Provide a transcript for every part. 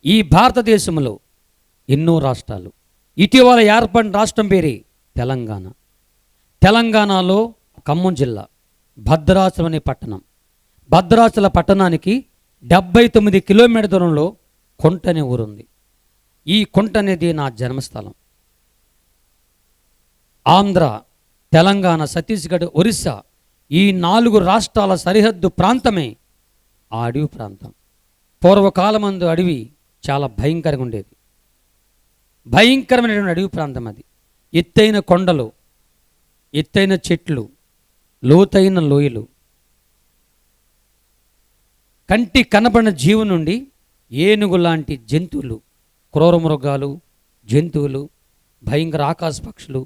ఈ భారతదేశంలో ఎన్నో రాష్ట్రాలు. ఇటీవల ఏర్పడిన రాష్ట్రం పేరే తెలంగాణ. తెలంగాణలో ఖమ్మం జిల్లా భద్రాచలం అనే పట్టణం. భద్రాచల పట్టణానికి 79 కిలోమీటర్ దూరంలో కొంట అనే ఊరుంది. ఈ కొంట అనేది నా జన్మస్థలం. ఆంధ్ర, తెలంగాణ, ఛత్తీస్గఢ్, ఒరిస్సా ఈ 4 రాష్ట్రాల సరిహద్దు ప్రాంతమే ఆ అడవి ప్రాంతం. పూర్వకాలమందు అడవి చాలా భయంకరంగా ఉండేది. భయంకరమైనటువంటి అడవి ప్రాంతం అది. ఎత్తైన కొండలు, ఎత్తైన చెట్లు, లోతైన లోయలు, కంటి కనబడిన జీవు నుండి ఏనుగు లాంటి జంతువులు, క్రూర మృగాలు, జంతువులు, భయంకర ఆకాశ పక్షులు,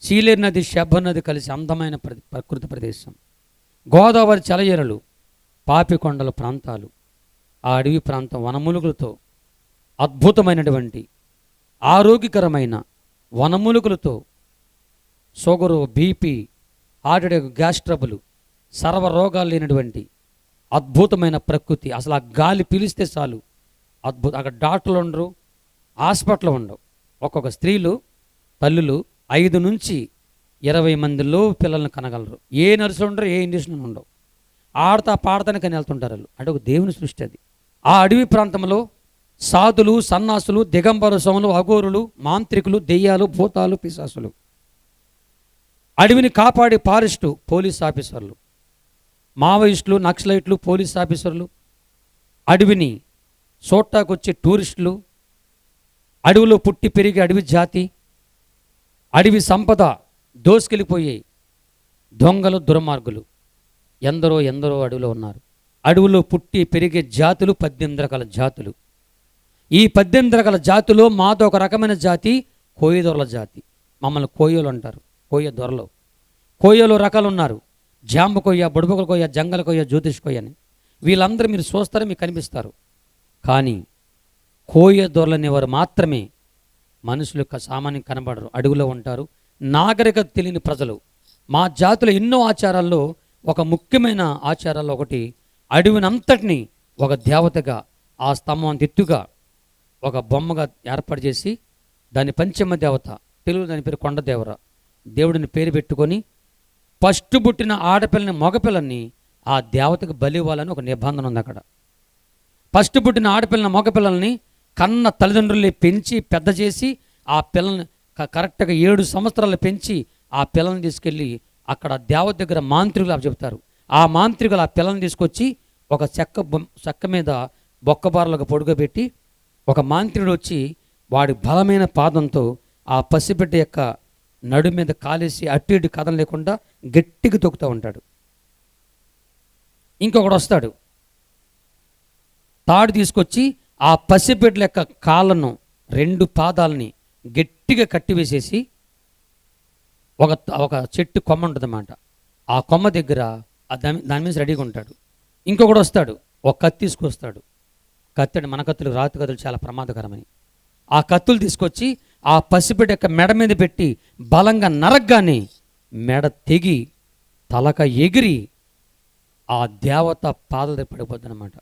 సీలేరు నది, శబ్బ నది కలిసి అందమైన ప్రకృతి ప్రదేశం. గోదావరి చలయేరులు, పాపికొండల ప్రాంతాలు. ఆ అడవి ప్రాంతం వనమూలికలతో అద్భుతమైనటువంటి ఆరోగ్యకరమైన వనమూలికలతో sugar, BP, heart attack, gas trouble, సర్వ రోగాలు లేనటువంటి అద్భుతమైన ప్రకృతి. అసలు ఆ గాలి పీలిస్తే చాలు అద్భుతం. అక్కడ డాక్టర్లు ఉండరు, హాస్పిటల్ ఉండవు. ఒక్కొక్క స్త్రీలు, తల్లులు 5 నుంచి 20 మందిలో పిల్లల్ని కనగలరు. ఏ నర్సులు ఉండరు, ఏ ఇంజక్షన్ ఉండవు. ఆడతా పాడతానే కని వెళ్తుంటారు వాళ్ళు. అంటే ఒక దేవుని సృష్టి అది. ఆ అడవి ప్రాంతంలో సాధులు, సన్నాసులు, దిగంబర స్వాములు, అఘోరులు, మాంత్రికులు, దెయ్యాలు, భూతాలు, పిశాసులు, అడవిని కాపాడే ఫారెస్టు పోలీస్ ఆఫీసర్లు, మావోయిస్టులు, నక్సలైట్లు, పోలీస్ ఆఫీసర్లు, అడవిని చూట్టాకొచ్చే టూరిస్టులు, అడవిలో పుట్టి పెరిగే అడవి జాతి, అడవి సంపద దోసుకెళ్ళిపోయే దొంగలు, దుర్మార్గులు ఎందరో ఎందరో అడవిలో ఉన్నారు. అడవిలో పుట్టి పెరిగే జాతులు 18 రకాల జాతులు. ఈ 18 రకాల జాతులో మాతో ఒక రకమైన జాతి కోయ దొరల జాతి. మమ్మల్ని కోయలు అంటారు, కోయ దొరలు. కోయలో రకాలు ఉన్నారు. జాంబ కొయ్య, బుడబుకల కొయ్య, జంగల కొయ్య, జ్యోతిష్ కొయ్య అని. వీళ్ళందరూ మీరు చూస్తారు, మీకు కనిపిస్తారు. కానీ కోయ దొరలు అనేవారు మాత్రమే మనుషుల యొక్క సామాన్యం కనబడరు, అడవిలో ఉంటారు. నాగరికత తెలియని ప్రజలు. మా జాతుల ఎన్నో ఆచారాల్లో ఒక ముఖ్యమైన ఆచారాల్లో ఒకటి, అడవినంతటిని ఒక దేవతగా, ఆ స్తంభం ఎత్తుగా ఒక బొమ్మగా ఏర్పాటు చేసి దాని పంచమ దేవత, తెలుగు దాని పేరు కొండదేవర, దేవుడిని పేరు పెట్టుకొని ఫస్ట్ పుట్టిన ఆడపిల్లని, మగపిల్లని ఆ దేవతకు బలి ఇవ్వాలని ఒక నిబంధన ఉంది అక్కడ. ఫస్ట్ పుట్టిన ఆడపిల్లని, మగపిల్లల్ని కన్న తల్లిదండ్రుల్ని పెంచి పెద్ద చేసి ఆ పిల్లల్ని కరెక్ట్గా 7 సంవత్సరాలు పెంచి ఆ పిల్లల్ని తీసుకెళ్ళి అక్కడ దేవత దగ్గర మాంత్రికులు చెప్తారు. ఆ మాంత్రికులు ఆ పిల్లల్ని తీసుకొచ్చి ఒక చెక్క మీద బొక్కబారలకు పొడుగబెట్టి ఒక మాంత్రికుడు వచ్చి వాడి బలమైన పాదంతో ఆ పసిబిడ్డ యొక్క నడు మీద కాలేసి అటు ఇటు కథం లేకుండా గట్టిగా తొక్కుతూ ఉంటాడు. ఇంకొకడు వస్తాడు, తాడు తీసుకొచ్చి ఆ పసిబిడ్డల యొక్క కాళ్ళను, 2 పాదాలని గట్టిగా కట్టివేసేసి ఒక చెట్టు కొమ్మ ఉంటుందన్నమాట. ఆ కొమ్మ దగ్గర దాని మీద రెడీగా ఉంటాడు. ఇంకొకడు వస్తాడు, ఒక కత్తి తీసుకొస్తాడు. కత్తి, మన కత్తులు, రాతి కత్తులు చాలా ప్రమాదకరమని ఆ కత్తులు తీసుకొచ్చి ఆ పసిబిడ్డ యొక్క మెడ మీద పెట్టి బలంగా నరగ్గానే మెడ తెగి తలక ఎగిరి ఆ దేవత పాదరి పడిపోద్ది అన్నమాట.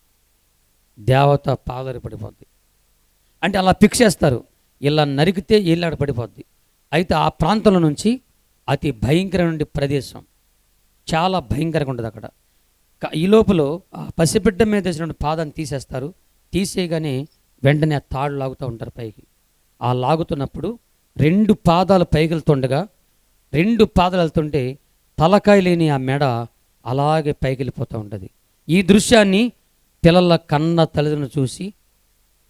దేవత పాదరి పడిపోద్ది అంటే అలా ఫిక్స్ చేస్తారు. ఇలా నరికితే ఏళ్ళాడ పడిపోద్ది. అయితే ఆ ప్రాంతంలో నుంచి అతి భయంకరమైన ప్రదేశం, చాలా భయంకరంగా ఉంటుంది అక్కడ. ఈ లోపల ఆ పసిబిడ్డ మీద వేసినటువంటి పాదాన్ని తీసేస్తారు. తీసేయగానే వెంటనే ఆ తాడు లాగుతూ ఉంటారు పైకి. ఆ లాగుతున్నప్పుడు 2 పాదాలు పైకి వెళ్తుండగా 2 పాదాలు వెళ్తుంటే తలకాయ లేని ఆ మెడ అలాగే పైకి వెళ్ళిపోతూ ఉంటుంది. ఈ దృశ్యాన్ని పిల్లల కన్న తల్లిదండ్రులు చూసి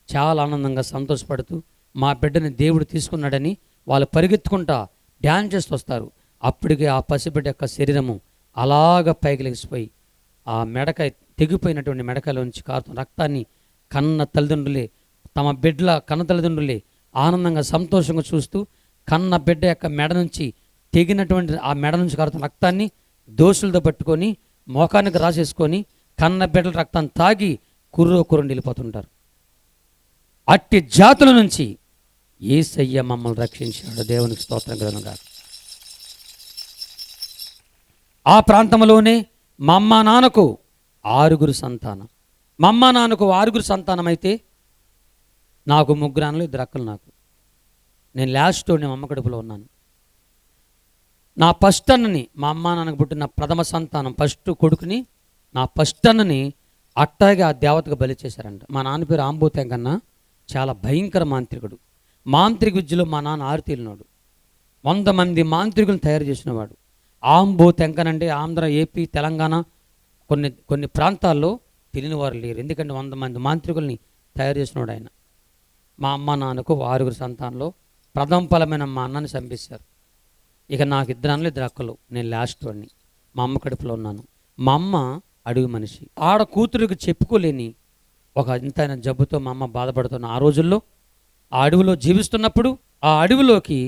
చాలా ఆనందంగా సంతోషపడుతూ మా బిడ్డని దేవుడు తీసుకున్నాడని వాళ్ళు పరిగెత్తుకుంటా డ్యాన్స్ చేస్తూ వస్తారు. అప్పటికే ఆ పసిబిడ్డ యొక్క శరీరము అలాగ పైకి లెగిసిపోయి ఆ మెడకాయ, తెగిపోయినటువంటి మెడకాయలోంచి కారుతున్న రక్తాన్ని కన్న తల్లిదండ్రులే, తమ బిడ్డల కన్న తల్లిదండ్రులే ఆనందంగా సంతోషంగా చూస్తూ కన్న బిడ్డ యొక్క మెడ నుంచి తెగినటువంటి ఆ మెడ నుంచి కారుతున్న రక్తాన్ని దోషులతో పట్టుకొని మోకానికి రాసేసుకొని కన్న బిడ్డల రక్తాన్ని తాగి కుర్రని వెళ్ళిపోతుంటారు. అట్టి జాతుల నుంచి యేసయ్య మమ్మల్ని రక్షించాడు. దేవునికి స్తోత్రం కలుగునుగాక. ఆ ప్రాంతంలోనే మా అమ్మ నాన్నకు 6 సంతానం. మా అమ్మ నాన్నకు 6 సంతానం అయితే నాకు 3 అన్నలు 2 అక్కలు. నేను లాస్ట్ నేను అమ్మ కడుపులో ఉన్నాను. నా ఫస్ట్ అన్నని, మా అమ్మ నాన్నకు పుట్టిన ప్రథమ సంతానం ఫస్ట్ కొడుకుని, నా ఫస్ట్ అన్నని అట్టాగే ఆ దేవతకు బలి చేశారంట. మా నాన్న పేరు ఆంబోతెంగన్న. చాలా భయంకర మాంత్రికుడు. మాంత్రిక విద్యలో మా నాన్న ఆరితేలినాడు. 100 మంది మాంత్రికులను తయారు చేసినవాడు. ఆంబోతెంగనంటే ఆంధ్ర, ఏపీ, తెలంగాణ కొన్ని ప్రాంతాల్లో తెలియని వారు లేరు. ఎందుకంటే 100 మంది మాంత్రికుల్ని తయారు చేసినవాడు ఆయన. మా అమ్మ నాన్నకు 6 సంతానంలో ప్రథమ ఫలమైన మా అన్నని చంపేశారు. ఇక నాకు 2 అన్నలు 2 అక్కలు. నేను లాస్ట్ వాడిని. మా అమ్మ కడుపులో ఉన్నాను. మా అమ్మ అడవి మనిషి. ఆడ కూతురికి చెప్పుకోలేని ఒక ఇంతైన జబ్బుతో మా అమ్మ బాధపడుతున్న ఆ రోజుల్లో ఆ అడవిలో జీవిస్తున్నప్పుడు ఆ అడవిలోకి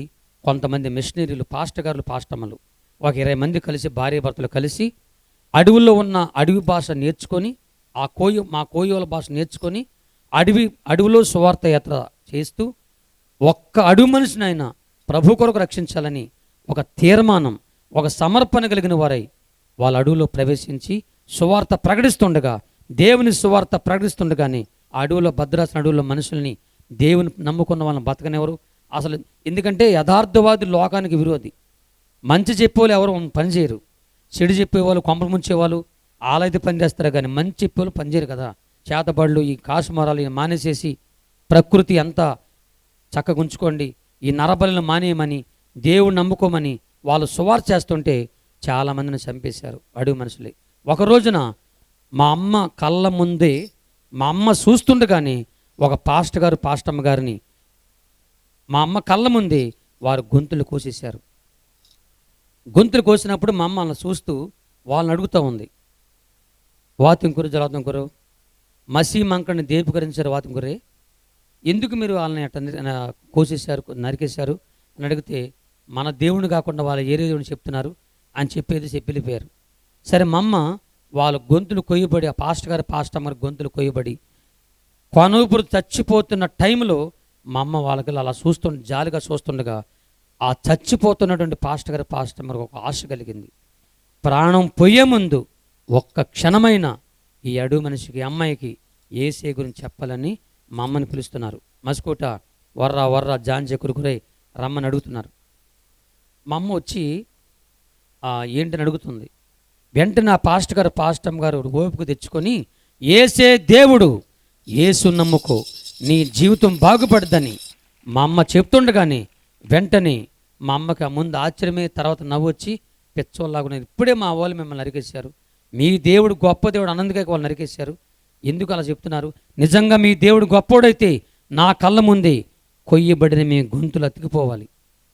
కొంతమంది మిషనరీలు, పాస్టర్ గారులు, పాస్టమ్మలు ఒక 20 మంది కలిసి, భార్యాభర్తలు కలిసి అడవుల్లో ఉన్న అడవి భాష నేర్చుకొని, మా కోయోల భాష నేర్చుకొని అడవిలో సువార్త యాత్ర చేస్తూ ఒక్క అడవి మనిషినైనా ప్రభు కొరకు రక్షించాలని ఒక తీర్మానం, ఒక సమర్పణ కలిగిన వారై వాళ్ళ అడవిలో ప్రవేశించి సువార్త ప్రకటిస్తుండగా, దేవుని సువార్త ప్రకటిస్తుండగానే ఆ అడవిలో, భద్రాసన అడవుల్లో మనుషుల్ని, దేవుని నమ్ముకున్న వాళ్ళని బతకనివ్వరు అసలు. ఎందుకంటే యథార్థవాది లోకానికి విరోధి. మంచి చెప్పేవాళ్ళు ఎవరు పనిచేయరు. చెడు చెప్పేవాళ్ళు, కొంపలు ముంచేవాళ్ళు ఆలైతే పనిచేస్తారు, కానీ మంచి చెప్పేవాళ్ళు పనిచేయరు కదా. చేతబడులు, ఈ కాసుమరాలు మానేసేసి ప్రకృతి అంతా చక్కగా ఉంచుకోండి, ఈ నరబలిని మానేయమని, దేవుడు నమ్ముకోమని వాళ్ళు సువార్త చేస్తుంటే చాలామందిని చంపేశారు అడవి మనుషులే. ఒక రోజున మా అమ్మ కళ్ళ ముందే, మా అమ్మ చూస్తుండగానే ఒక పాస్టర్ గారు, పాస్టమ్మ గారిని మా అమ్మ కళ్ళ ముందే వారు గొంతులు కోసేశారు. గొంతులు కోసినప్పుడు మా అమ్మ అలా చూస్తూ వాళ్ళని అడుగుతూ ఉంది, వాతింకురు జలాతంకురు మసీ మంకడిని దేపుకరించారు వాతింకురే, ఎందుకు మీరు వాళ్ళని అట్లా కోసేశారు, నరికేశారు అని అడిగితే, మన దేవుని కాకుండా వాళ్ళ ఏరే దేవుని చెప్తున్నారు అని చెప్పి వెళ్ళిపోయారు. సరే మా అమ్మ వాళ్ళ గొంతులు కొయ్యబడి, ఆ పాస్టర్ గారు, పాస్టమ్మ గొంతులు కొయ్యబడి కొనూపురు చచ్చిపోతున్న టైంలో మా అమ్మ వాళ్ళకి అలా జాలిగా చూస్తుండగా ఆ చచ్చిపోతున్నటువంటి పాస్టర్ గారు, పాస్టమ్మకు ఒక ఆశ కలిగింది. ప్రాణం పోయే ముందు ఒక్క క్షణమైన ఈ అడవి మనిషికి, అమ్మాయికి యేసే గురించి చెప్పాలని మా అమ్మని పిలుస్తున్నారు. మస్కోట వర్రా జాంజే కురుకురై రమ్మని అడుగుతున్నారు. మా అమ్మ వచ్చి ఏంటని అడుగుతుంది. వెంటనే ఆ పాస్టర్ గారు, పాస్టమ్ గారు ఓపిక తెచ్చుకొని, యేసే దేవుడు, యేసు నమ్ముకో, నీ జీవితం బాగుపడదని మా అమ్మ చెప్తుండగానే వెంటనే మా అమ్మకి ఆ ముందు ఆశ్చర్యమే, తర్వాత నవ్వు వచ్చి పెచ్చోళ్ళలాగున్నది. ఇప్పుడే మా వాళ్ళు మిమ్మల్ని నరికేశారు, మీ దేవుడు గొప్ప దేవుడు అన్నందుకే వాళ్ళు నరికేశారు, ఎందుకు అలా చెప్తున్నారు? నిజంగా మీ దేవుడు గొప్పోడైతే నా కళ్ళ ముందే కొయ్యబడిన మీ గొంతులు అతికిపోవాలి,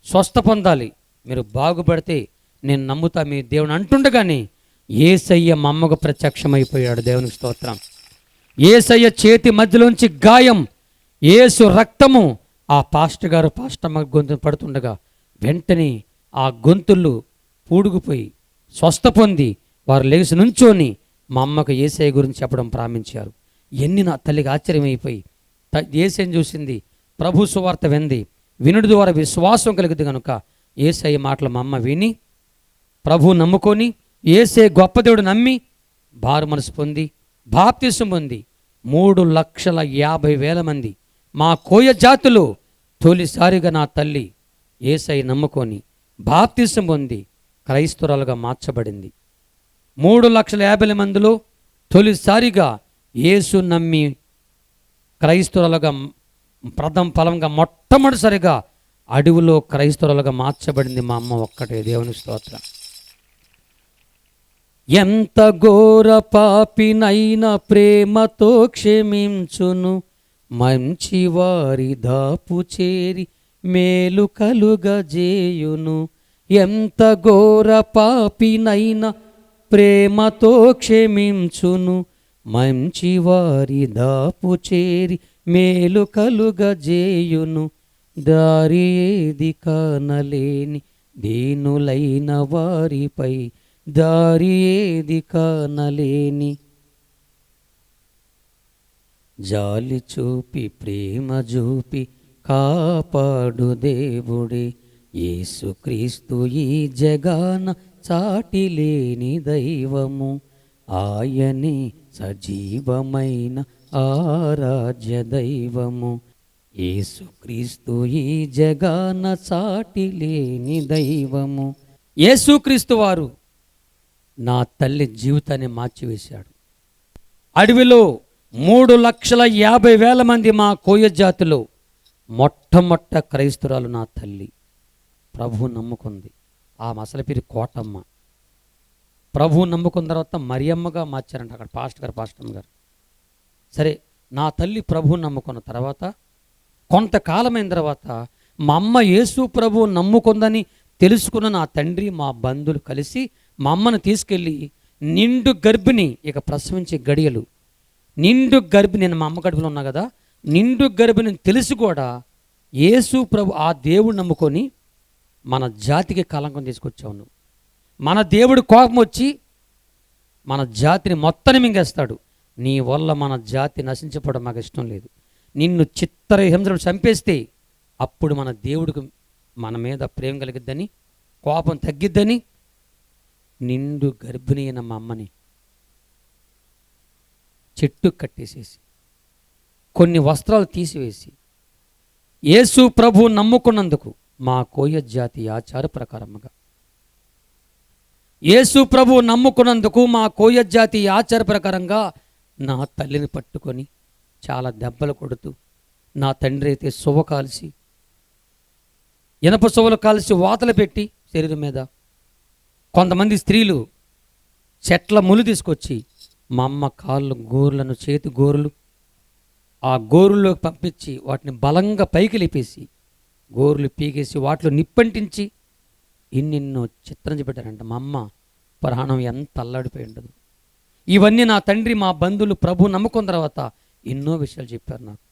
స్వస్థ పొందాలి, మీరు బాగుపడితే నేను నమ్ముతా మీ దేవుని అంటుండగానే యేసయ్య మా అమ్మకు ప్రత్యక్షమైపోయాడు. దేవునికి స్తోత్రం. యేసయ్య చేతి మధ్యలోంచి గాయం, యేసు రక్తము ఆ పాస్టర్ గారు, పాస్టమ్మ గొంతును పడుతుండగా వెంటనే ఆ గొంతులు పూడుకుపోయి స్వస్థ పొంది వారు లేచి నుంచొని మా అమ్మకు యేసయ్య గురించి చెప్పడం ప్రారంభించారు. నా తల్లికి ఆశ్చర్యమైపోయి యేసయ్యను చూసింది, ప్రభు సువార్త వింది, వినుడి ద్వారా విశ్వాసం కలిగింది కనుక యేసయ్య మాటలు మా అమ్మ విని ప్రభు నమ్ముకొని యేసే గొప్ప దేవుడు నమ్మి బారు మనసు పొంది బాప్తిసం పొంది 3,50,000 మంది మా కోయ జాతులు తొలిసారిగా నా తల్లి యేసయ్య నమ్ముకొని బాప్తిసం పొంది క్రైస్తవురాలుగా మార్చబడింది. 3,50,000 మందిలో తొలిసారిగా యేసు నమ్మి క్రైస్తవులుగా ప్రథమ ఫలంగా మొట్టమొదటిసారిగా అడవిలో క్రైస్తవులుగా మార్చబడింది మా అమ్మ ఒక్కటే. దేవుని స్తోత్రం. ఎంత ఘోర పాపినైనా ప్రేమతో క్షమించును, మంచి వారి దాపు చేరి మేలు కలుగజేయును. ఎంత ఘోర పాపినైనా ప్రేమతో క్షమించును, మంచి వారి దాపు చేరి మేలు కలుగజేయును. దారి ఏది కానలేని దీనులైన వారిపై, దారి ఏది కానలేని జాలి చూపి ప్రేమ చూపి కాపాడు దేవుడే, యేసుక్రీస్తు ఈ జగాన చాటిలేని దైవము, ఆయనే సజీవమైన ఆరాధ్య దైవము. యేసుక్రీస్తు ఈ జగాన సాటి లేని దైవము. యేసుక్రీస్తు వారు నా తల్లి జీవితాన్ని మార్చివేశాడు. అడవిలో 3,50,000 మంది మా కోయ జాతిలో మొట్టమొట్ట క్రైస్తురాలు నా తల్లి. ప్రభువు నమ్ముకుంది. ఆ మసల పేరు కోటమ్మ. ప్రభువు నమ్ముకున్న తర్వాత మరియమ్మగా మార్చారంట అక్కడ పాస్టమ్ గారు. సరే, నా తల్లి ప్రభువు నమ్ముకున్న తర్వాత కొంతకాలమైన తర్వాత మా అమ్మ యేసు ప్రభువు నమ్ముకుందని తెలుసుకున్న నా తండ్రి మా బంధువులు కలిసి మా అమ్మను తీసుకెళ్ళి నిండు గర్భిణి, ఇక ప్రసవించే గడియలు, నిండు గర్భిణి, నేను మా అమ్మ గర్భిణి ఉన్నా కదా, నిండు గర్భిణి తెలిసి కూడా యేసు ప్రభు ఆ దేవుడు నమ్ముకొని మన జాతికి కలంకం తీసుకొచ్చావు నువ్వు. మన దేవుడు కోపం వచ్చి మన జాతిని మొత్తాన్ని మింగేస్తాడు. నీ వల్ల మన జాతి నశించకపోవడం మాకు ఇష్టం లేదు. నిన్ను చిత్రహింసలు చంపేస్తే అప్పుడు మన దేవుడికి మన మీద ప్రేమ కలిగిద్దని, కోపం తగ్గిద్దని నిండు గర్భిణి అయిన మా అమ్మని చెట్టు కట్టేసేసి కొన్ని వస్త్రాలు తీసివేసి యేసు ప్రభు నమ్ముకున్నందుకు మా కోయ జాతి ఆచార ప్రకారముగా, యేసు ప్రభు నమ్ముకున్నందుకు మా కోయ జాతి ఆచార ప్రకారంగా నా తల్లిని పట్టుకొని చాలా దెబ్బలు కొడుతూ, నా తండ్రి అయితే సువ్వ కాల్చి, ఇనప సువ్వలు కాల్చి వాతలు పెట్టి శరీరం మీద, కొంతమంది స్త్రీలు చెట్ల ములు తీసుకొచ్చి మా అమ్మ కాళ్ళు గోరులను, చేతి గోరులు ఆ గోరుల్లోకి పంపించి వాటిని బలంగా పైకి లేపేసి గోరులు పీకేసి వాటిలో నిప్పంటించి ఎన్నెన్నో చిత్రించి పెట్టారంట. మా అమ్మ ప్రాణం ఎంత అల్లాడిపోయి ఉండదు. ఇవన్నీ నా తండ్రి మా బంధువులు ప్రభు నమ్ముకున్న తర్వాత ఎన్నో విషయాలు చెప్పారు నాకు.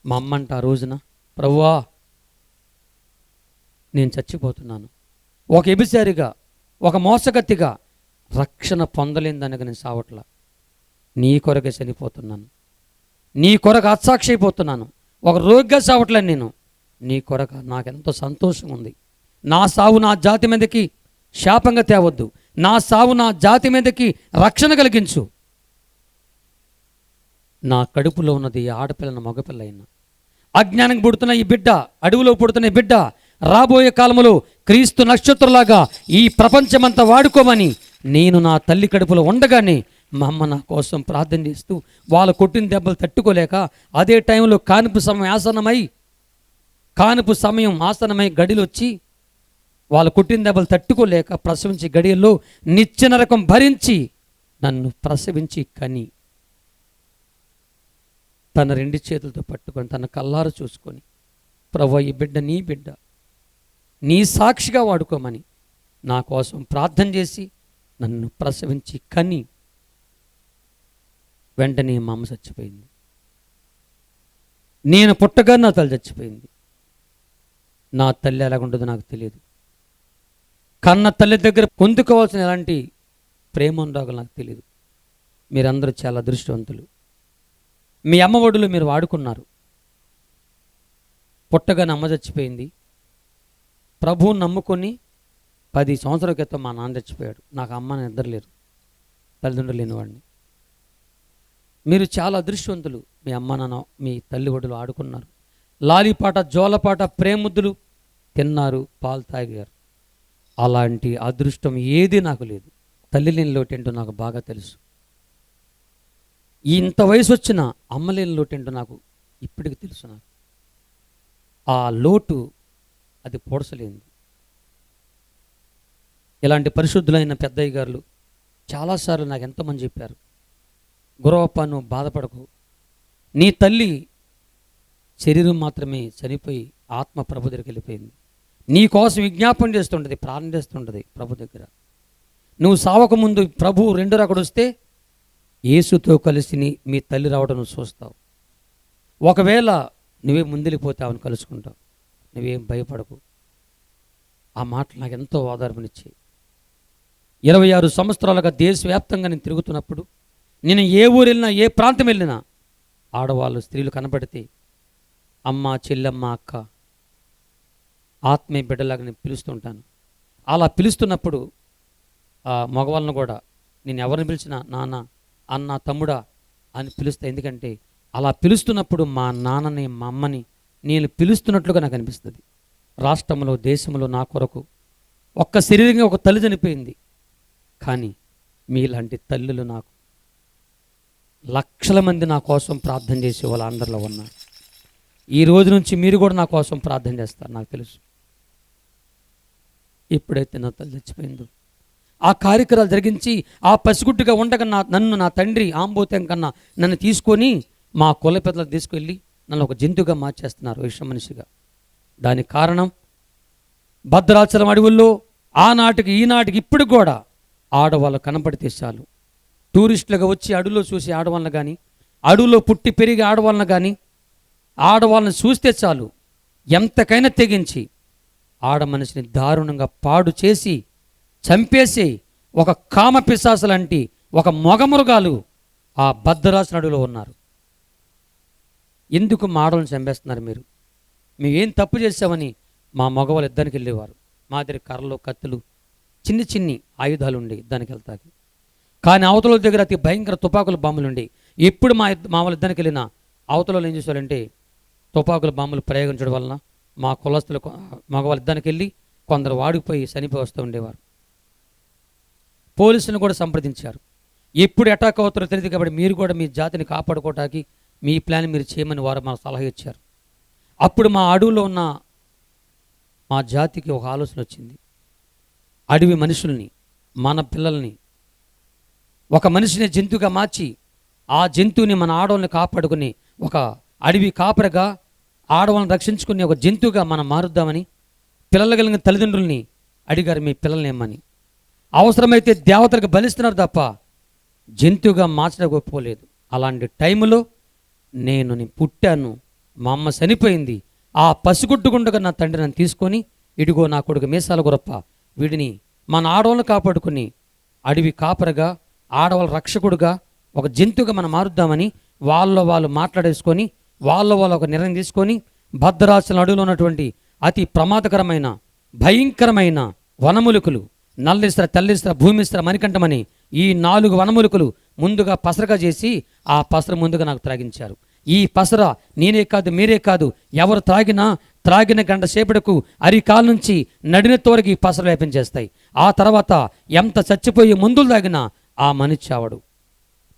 మా అమ్మ అంట ఆ రోజున, ప్రభువా నేను చచ్చిపోతున్నాను, ఒక ఎబిసారిగా, ఒక మోసగత్తిగా రక్షణ పొందలేనిదనగా నేను సావట్లా, నీ కొరకే చనిపోతున్నాను, నీ కొరకు అత్సాక్షి అయిపోతున్నాను, ఒక రోగిగా సావట్లేను నేను, నీ కొరకు నాకెంతో సంతోషం ఉంది. నా సావు నా జాతి మీదకి శాపంగా తేవద్దు, నా సావు నా జాతి మీదకి రక్షణ కలిగించు. నా కడుపులో ఉన్నది ఆడపిల్లన మగపిల్ల అయినా, అజ్ఞానంగా పుడుతున్న ఈ బిడ్డ, అడవిలో పుడుతున్న ఈ బిడ్డ రాబోయే కాలంలో క్రీస్తు నక్షత్రంలాగా ఈ ప్రపంచమంతా వాడుకోమని నేను నా తల్లి కడుపులో ఉండగానే మా అమ్మ నా కోసం ప్రార్థన చేస్తూ, వాళ్ళు కొట్టిన దెబ్బలు తట్టుకోలేక అదే టైంలో కానుపు సమయం ఆసనమై గడిలో వచ్చి వాళ్ళు కొట్టిన దెబ్బలు తట్టుకోలేక ప్రసవించి గడియల్లో నిత్యనరకం భరించి నన్ను ప్రసవించి కని తన 2 చేతులతో పట్టుకొని తన కల్లారు చూసుకొని, ప్రభువా ఈ బిడ్డ నీ బిడ్డ, నీ సాక్షిగా వాడుకోమని నా కోసం ప్రార్థన చేసి నన్ను ప్రసవించి కని వెంటనే మా అమ్మ చచ్చిపోయింది. నేను పుట్టగా నా తల్లి చచ్చిపోయింది. నా తల్లి ఎలాగుంటుందో నాకు తెలియదు. కన్న తల్లి దగ్గర పొందుకోవాల్సిన ఎలాంటి ప్రేమ ఉండాలో నాకు తెలియదు. మీరందరూ చాలా అదృష్టవంతులు. మీ అమ్మ ఒడులు మీరు వాడుకున్నారు. పుట్టగా అమ్మ చచ్చిపోయింది. ప్రభువుని నమ్ముకొని 10 సంవత్సరాల క్రితం మా నాన్న చచ్చిపోయాడు. నాకు అమ్మ నిద్ర లేరు, తల్లిదండ్రులు లేనివాడిని. మీరు చాలా అదృష్టవంతులు. మీ అమ్మ నాన్న మీ తల్లి ఒడులు ఆడుకున్నారు, లాలిపాట జోలపాట ప్రేముద్దులు తిన్నారు, పాలు తాగారు. అలాంటి అదృష్టం ఏది నాకు లేదు. తల్లి లేని లోటేంటో నాకు బాగా తెలుసు. ఇంత వయసు వచ్చిన అమ్మ లేని లోటేంటో నాకు ఇప్పటికి తెలుసు. నాకు ఆ లోటు అది పోడ్చలేంది. ఇలాంటి పరిశుద్ధులైన పెద్దయ్య గారు చాలాసార్లు నాకు ఎంతమంది చెప్పారు, గురవప్ప నువ్వు బాధపడకు, నీ తల్లి శరీరం మాత్రమే చనిపోయి ఆత్మ ప్రభు దగ్గరికి వెళ్ళిపోయింది, నీ కోసం విజ్ఞాపన చేస్తుంటుంది, ప్రార్థన చేస్తుంటుంది ప్రభు దగ్గర. నువ్వు సావకముందు ప్రభు 2 రాకడ వస్తే యేసుతో కలిసి మీ తల్లి రావడం నువ్వు చూస్తావు. ఒకవేళ నువ్వే ముందెళ్ళిపోతే ఆమెను కలుసుకుంటావు, నువ్వేం భయపడకు. ఆ మాటలు నాకు ఎంతో ఆధారపనిచ్చాయి. 26 సంవత్సరాలుగా దేశవ్యాప్తంగా నేను తిరుగుతున్నప్పుడు, నేను ఏ ఊరు వెళ్ళినా ఏ ప్రాంతం వెళ్ళినా ఆడవాళ్ళు స్త్రీలు కనబడితే అమ్మ, చెల్లెమ్మ, అక్క, ఆత్మీయ బిడ్డలాగా నేను పిలుస్తుంటాను. అలా పిలుస్తున్నప్పుడు ఆ మగవాళ్ళను కూడా నేను ఎవరిని పిలిచినా నాన్న, అన్న, తమ్ముడా అని పిలుస్తా. ఎందుకంటే అలా పిలుస్తున్నప్పుడు మా నాన్నని మా అమ్మని నేను పిలుస్తున్నట్లుగా నాకు అనిపిస్తుంది. రాష్ట్రంలో దేశంలో నా కొరకు ఒక్క శరీరంగా ఒక తల్లి చనిపోయింది. కానీ మీలాంటి తల్లులు నాకు లక్షల మంది నా కోసం ప్రార్థన చేసే వాళ్ళు అందరిలో ఉన్నారు. ఈ రోజు నుంచి మీరు కూడా నా కోసం ప్రార్థన చేస్తారు నాకు తెలుసు. ఎప్పుడైతే నా తల్లి చచ్చిపోయిందో ఆ కార్యక్రమాలు జరిగించి ఆ పసిగుట్టుగా ఉండగా నన్ను నా తండ్రి ఆంబోతం కన్నా నన్ను తీసుకొని మా కుల పెద్దలకు తీసుకెళ్ళి నన్ను ఒక జంతువుగా మార్చేస్తున్నారు, విష మనిషిగా. దానికి కారణం భద్రాచలం అడవుల్లో ఆనాటికి ఈనాటికి ఇప్పుడు కూడా ఆడవాళ్ళు కనపడితే చాలు, టూరిస్టులుగా వచ్చి అడవుల్లో చూసి ఆడవాళ్ళని కానీ, అడవుల్లో పుట్టి పెరిగి ఆడవాళ్ళని కానీ, ఆడవాళ్ళని చూస్తే చాలు ఎంతకైనా తెగించి ఆడ మనిషిని దారుణంగా పాడు చేసి చంపేసి ఒక కామ పిశాసులాంటి ఒక మొగమురుగాలు ఆ భద్రాచలం అడవిలో ఉన్నారు. ఎందుకు మా ఆడవాళ్ళని చంపేస్తున్నారు మీరు? మేమేం తప్పు చేసామని మా మగవాళ్ళు యుద్ధానికి వెళ్ళేవారు. మా దగ్గర కర్రలు కత్తులు చిన్ని చిన్ని ఆయుధాలు ఉండి యుద్ధానికి వెళ్తాకి. కానీ అవతల దగ్గర అతి భయంకర తుపాకుల బాంబులు ఉండి ఎప్పుడు మా వాళ్ళ యుద్ధానికి వెళ్ళినా అవతలలో ఏం చేసేవాళ్ళంటే తుపాకుల బాంబులు ప్రయోగించడం వలన మా కులస్తులు మగవాళ్ళ యుద్ధానికి వెళ్ళి కొందరు వాడిపోయి చనిపోయి వస్తూ ఉండేవారు. పోలీసులను కూడా సంప్రదించారు. ఎప్పుడు అటాక్ అవుతారో తెలియదు కాబట్టి మీరు కూడా మీ జాతిని కాపాడుకోవటానికి మీ ప్లాన్ మీరు చేయమని వారు మాకు సలహా ఇచ్చారు. అప్పుడు మా అడవిలో ఉన్న మా జాతికి ఒక ఆలోచన వచ్చింది. అడవి మనుషుల్ని, మన పిల్లల్ని ఒక మనిషిని జంతువుగా మార్చి ఆ జంతువుని మన ఆడవాళ్ళని కాపాడుకుని ఒక అడవి కాపరగా ఆడవాళ్ళని రక్షించుకునే ఒక జంతువుగా మనం మారుద్దామని పిల్లలు కలిగిన తల్లిదండ్రుల్ని అడిగారు, మీ పిల్లల్ని ఏమని. అవసరమైతే దేవతలకు బలిస్తున్నారు తప్ప జంతువుగా మార్చడానికి ఒప్పుకోలేదు. అలాంటి టైంలో నేను పుట్టాను, మా అమ్మ చనిపోయింది. ఆ పసిగుట్టుకుండగా నా తండ్రి నన్ను తీసుకొని ఇడిగో నా కొడుకు మీసాల గురప్ప, వీడిని మన ఆడవాళ్ళని కాపాడుకుని అడవి కాపరగా ఆడవాళ్ళ రక్షకుడుగా ఒక జంతువుగా మనం మారుద్దామని వాళ్ళు మాట్లాడేసుకొని వాళ్ళు ఒక నిర్ణయం తీసుకొని భద్రాచలం అడవిలో ఉన్నటువంటి అతి ప్రమాదకరమైన భయంకరమైన వనములుకులు నల్లిస్త్ర, తెల్లిస్త్ర, భూమిస్త్ర, మణికంఠమని ఈ 4 వనములుకులు ముందుగా పసరగా చేసి ఆ పసర ముందుగా నాకు త్రాగించారు. ఈ పసర నేనే కాదు మీరే కాదు ఎవరు త్రాగిన గంట సేపటికు అరికాల నుంచి నడినెత్తి వరకు ఈ పసర వ్యాపించేస్తాయి. ఆ తర్వాత ఎంత చచ్చిపోయి మందులు తాగినా ఆ మనిషి చావడు.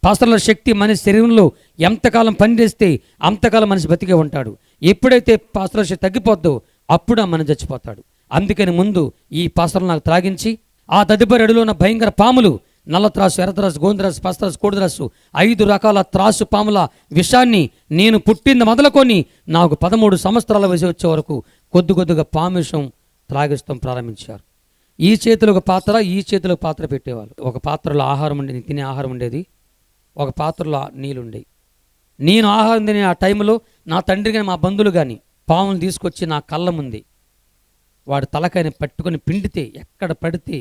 పసరల శక్తి మనిషి శరీరంలో ఎంతకాలం పనిచేస్తే అంతకాలం మనిషి బతికే ఉంటాడు. ఎప్పుడైతే పసరల శక్తి తగ్గిపోద్దో అప్పుడు ఆ మనిషి చచ్చిపోతాడు. అందుకని ముందు ఈ పసరలు నాకు త్రాగించి ఆ తదుపరి అడుగులో ఉన్న భయంకర పాములు నల్లత్రాసు, ఎర్రత్రాసు, గోంద్రాసు, పసరాసు, కోడిద్రాసు 5 రకాల త్రాసు పాముల విషాన్ని నేను పుట్టింది మొదలుకొని నాకు 13 సంవత్సరాల వయసు వచ్చే వరకు కొద్దిగా పాము విషం త్రాగిస్తాం ప్రారంభించారు. ఈ చేతిలో ఒక పాత్ర, ఈ చేతిలో పాత్ర పెట్టేవాళ్ళు. ఒక పాత్రలో ఆహారం ఉండేది, తినే ఆహారం ఉండేది, ఒక పాత్రలో నీళ్ళు ఉండేవి. నేను ఆహారం తినే ఆ టైంలో నా తండ్రి కానీ మా బంధువులు కానీ పాములు తీసుకొచ్చి నా కళ్ళ ముందే వాడు తలకాయని పట్టుకొని పిండితే ఎక్కడ పడితే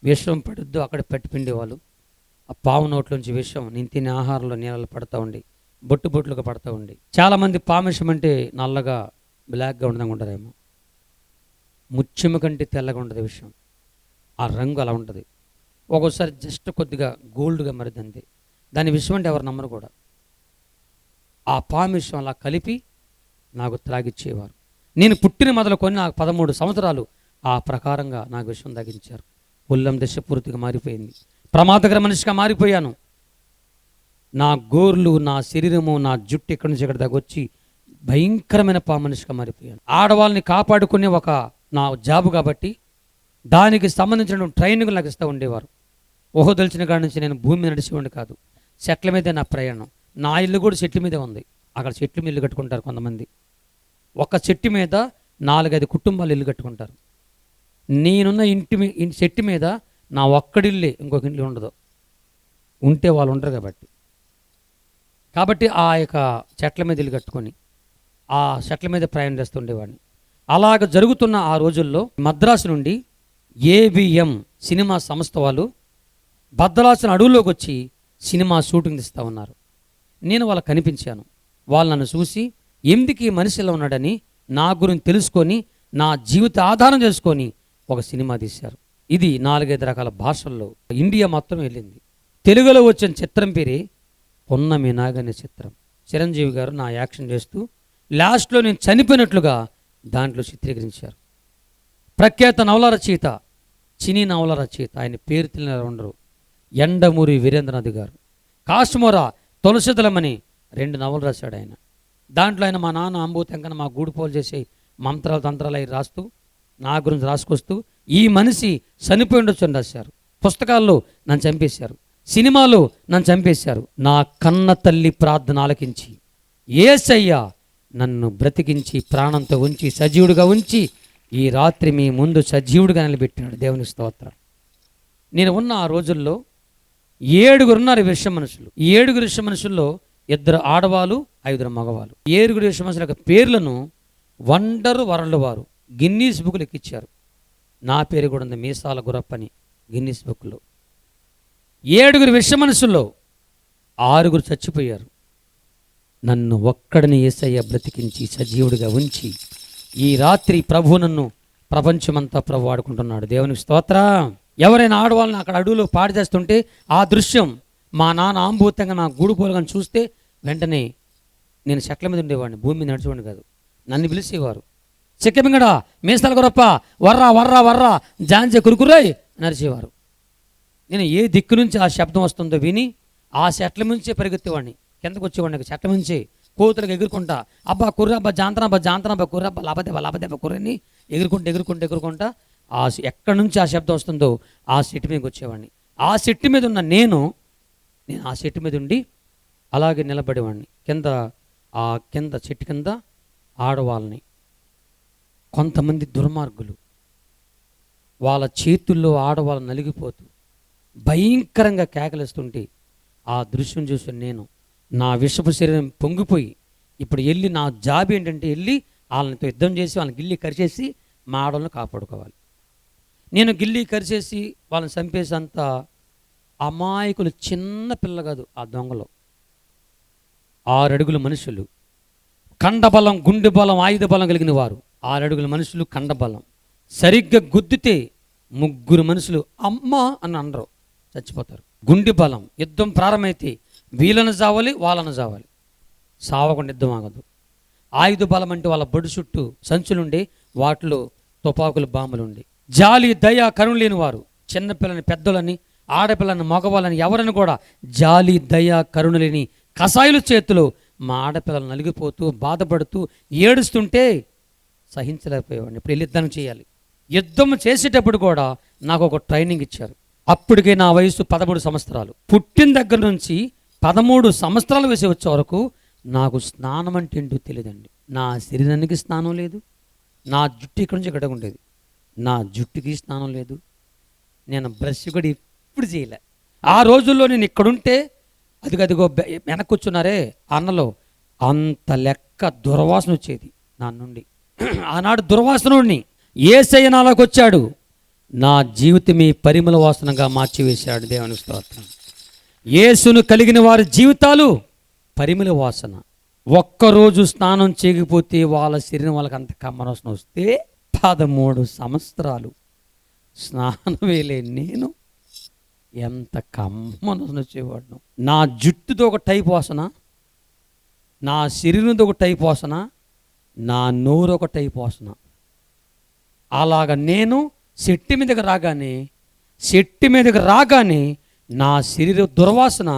విషం పడుద్దో అక్కడ పెట్టి పిండేవాళ్ళు. ఆ పాము నోట్లోంచి విషం నేను తినే ఆహారంలో నీళ్ళలో పడుతూ ఉండి బొట్టుగా పడుతూ ఉండి. చాలామంది పాము విషం అంటే నల్లగా బ్లాక్గా ఉండరేమో, ముత్యము కంటే తెల్లగా ఉండదు విషం. ఆ రంగు అలా ఉంటుంది. ఒక్కోసారి జస్ట్ కొద్దిగా గోల్డ్గా మరిది అంతే. దాని విషయం అంటే ఎవరు నమ్మరు కూడా. ఆ పాము విషయం అలా కలిపి నాకు త్రాగిచ్చేవారు. నేను పుట్టిన మొదలుకొని నాకు 13 సంవత్సరాలు ఆ ప్రకారంగా నాకు విషయం తగ్గించారు. ఉల్లం దశ పూర్తిగా మారిపోయింది, ప్రమాదకర మనిషిగా మారిపోయాను. నా గోర్లు, నా శరీరము, నా జుట్టు ఎక్కడి నుంచి ఎక్కడి దాకా వచ్చి భయంకరమైన మనిషిగా మారిపోయాను. ఆడవాళ్ళని కాపాడుకునే ఒక నా జాబు కాబట్టి దానికి సంబంధించిన ట్రైనింగ్ నాకు ఇస్తూ ఉండేవారు. ఓహో తెలిసిన కాడి నుంచి నేను భూమి మీద నడిచేవాడిని కాదు, చెట్ల మీదే నా ప్రయాణం. నా ఇల్లు కూడా చెట్ల మీదే ఉంది. అక్కడ చెట్ల మీద ఇల్లు కట్టుకుంటారు కొంతమంది. ఒక చెట్టు మీద 4-5 కుటుంబాలు ఇల్లు కట్టుకుంటారు. నేనున్న చెట్టు మీద నా ఒక్కడిల్లే, ఇంకొక ఇల్లు ఉండదు. ఉంటే వాళ్ళు ఉండరు కాబట్టి ఆ యొక్క చెట్ల మీద ఇల్లు కట్టుకొని ఆ చెట్ల మీద ప్రయాణం చేస్తుండేవాడిని. అలాగ జరుగుతున్న ఆ రోజుల్లో మద్రాసు నుండి ఏబిఎం సినిమా సంస్థ వాళ్ళు భద్రాచలం అడవుల్లోకి వచ్చి సినిమా షూటింగ్ తీస్తూ ఉన్నారు. నేను వాళ్ళకి కనిపించాను. వాళ్ళు నన్ను చూసి ఎందుకు ఈ మనిషిలో ఉన్నాడని నా గురించి తెలుసుకొని నా జీవిత ఆధారం చేసుకొని ఒక సినిమా తీశారు. ఇది 4-5 రకాల భాషల్లో ఇండియా మొత్తం వెళ్ళింది. తెలుగులో వచ్చిన చిత్రం పేరే పొన్నమి నాగనే చిత్రం. చిరంజీవి గారు నా యాక్షన్ చేస్తూ లాస్ట్లో నేను చనిపోయినట్లుగా దాంట్లో చిత్రీకరించారు. ప్రఖ్యాత నవల రచయిత, చినీ నవల రచయిత, ఆయన పేరు తెలియని ఉండరు, ఎండమూరి వీరేంద్రనాథ్ గారు. కాశ్మోరా తులసిదలమని 2 నవలు రాశాడు ఆయన. దాంట్లో ఆయన మా నాన్న అంబూతంకన మా గూడుపోలు చేసే మంత్రాలు తంత్రాలు అవి రాస్తూ నా గురించి రాసుకొస్తూ ఈ మనిషి చనిపోయి ఉండొచ్చు అని రాశారు. పుస్తకాల్లో నన్ను చంపేశారు, సినిమాలో నన్ను చంపేశారు. నా కన్న తల్లి ప్రార్థన ఆలకించి యేసయ్య నన్ను బ్రతికించి ప్రాణంతో ఉంచి సజీవుడిగా ఉంచి ఈ రాత్రి మీ ముందు సజీవుడిగా నిలబెట్టినాడు. దేవుని స్తోత్రం. నేను ఉన్న ఆ రోజుల్లో 7 ఉన్నారు విష మనుషులు. ఈ 7 విష మనుషుల్లో 2 ఆడవాళ్ళు, 5 మగవాళ్ళు. 7 విష మనుషుల యొక్క పేర్లను వరల్డ్ వారు గిన్నీస్ బుక్లు ఎక్కిచ్చారు. నా పేరు కూడా ఉంది, మీసాల గురప్పని, గిన్నీస్ బుక్లో. 7 విష మనుషుల్లో 6 చచ్చిపోయారు. నన్ను ఒక్కడిని యేసయ్య బ్రతికించి సజీవుడిగా ఉంచి ఈ రాత్రి ప్రభు నన్ను ప్రపంచమంతా ప్రభు వాడుకుంటున్నాడు. దేవునికి స్తోత్రం. ఎవరైనా ఆడవాళ్ళని అక్కడ అడవులో పాడు చేస్తుంటే ఆ దృశ్యం మా నాన్న ఆంబూతంగా నా గూడుపోలుగా చూస్తే వెంటనే నేను చెట్ల మీద ఉండేవాడిని, భూమి మీద నడిచేవాడిని కాదు. నన్ను పిలిచేవారు, చెక్కమింగడా మీసాల గురప్ప వర్రా వర్రా వర్రా జాంజే కురుకురాయ్ నడిచేవారు. నేను ఏ దిక్కు నుంచి ఆ శబ్దం వస్తుందో విని ఆ చెట్ల నుంచే పరిగెత్తేవాడిని, కిందకు వచ్చేవాడిని. చెట్ల నుంచి కోతులకు ఎగురుకుంటా అబ్బా కుర్ర అబ్బా జాంతనబ్బా కుర్రబ్బా లాభదేవ కుర్రని ఎగురుకుంటా ఆ ఎక్కడి నుంచి ఆ శబ్దం వస్తుందో ఆ చెట్టు మీదకి వచ్చేవాడిని. ఆ చెట్టు మీద ఉన్న నేను ఆ చెట్టు మీద ఉండి అలాగే నిలబడేవాడిని. కింద చెట్టు కింద ఆడవాళ్ళని, కొంతమంది దుర్మార్గులు వాళ్ళ చేతుల్లో ఆడవాళ్ళు నలిగిపోతూ భయంకరంగా కేకలేస్తుంటే ఆ దృశ్యం చూసి నేను నా విషపు శరీరం పొంగిపోయి ఇప్పుడు వెళ్ళి నా జాబ్ ఏంటంటే వెళ్ళి వాళ్ళతో యుద్ధం చేసి వాళ్ళని గిల్లి కరిచేసి మా ఆడవాళ్ళని కాపాడుకోవాలి. నేను గిల్లి కరిచేసి వాళ్ళని చంపేసేంత అమాయకులు, చిన్న పిల్ల కాదు ఆ దొంగలో. 6 అడుగుల మనుషులు, కండబలం, గుండె బలం, ఆయుధ బలం కలిగిన వారు. 6 అడుగుల మనుషులు, కండబలం. సరిగ్గా గుద్దితే 3 మనుషులు అమ్మ అని అనరు, చచ్చిపోతారు. గుండె బలం, యుద్ధం ప్రారంభమైతే వీళ్ళను చావాలి వాళ్ళను చావాలి, సావకుండా యుద్ధం ఆగదు. ఆయుధ బలం అంటే వాళ్ళ బొడ్డు చుట్టూ సంచులుండి వాటిలో తుపాకులు, బాంబులు ఉండి. జాలి, దయ, కరుణ లేని వారు, చిన్నపిల్లని, పెద్దలని, ఆడపిల్లని, మగవాళ్ళని ఎవరిని కూడా జాలి, దయ, కరుణ లేని కసాయిల చేతిలో మా ఆడపిల్లలు నలిగిపోతూ బాధపడుతూ ఏడుస్తుంటే సహించలేకపోయేవాడిని. ఇప్పుడు వెళ్ళి యుద్ధం చేయాలి. యుద్ధం చేసేటప్పుడు కూడా నాకు ఒక ట్రైనింగ్ ఇచ్చారు. అప్పటికే నా వయసు 13 సంవత్సరాలు. పుట్టిన దగ్గర నుంచి 13 సంవత్సరాల వయసు వచ్చే వరకు నాకు స్నానం అంటే ఏంటో తెలియదండి. నా శరీరానికి స్నానం లేదు, నా జుట్టు ఇక్కడి నుంచి ఇక్కడ ఉండేది, నా జుట్టుకి స్నానం లేదు, నేను బ్రష్ కూడా ఇప్పుడు చేయలే. ఆ రోజుల్లో నేను ఇక్కడుంటే అదిగో వెనక్కి కూర్చున్నారే అన్నలో అంత లెక్క దుర్వాసన వచ్చేది నా నుండి. ఆనాడు దుర్వాసనుడిని యేసయ్య నాలోకి వచ్చాడు, నా జీవితమే పరిమళ వాసనగా మార్చివేశాడు. దేవుని స్తోత్రం. యేసును కలిగిన వారి జీవితాలు పరిమళ వాసన. ఒక్కరోజు స్నానం చేయకపోతే వాళ్ళ శరీరం వాళ్ళకి అంత కమ్మనవాసన వస్తే 13 సంవత్సరాలు స్నానం వేయలే నేను ఎంత కమ్మనవాసన వచ్చేవాడు. నా జుట్టుతో ఒక టైప్ వాసన, నా శరీరంతో ఒక టైప్ వాసన, నా నోరు ఒక టైప్ వాసన. అలాగ నేను చెట్టు మీదకి రాగానే నా శరీర దుర్వాసన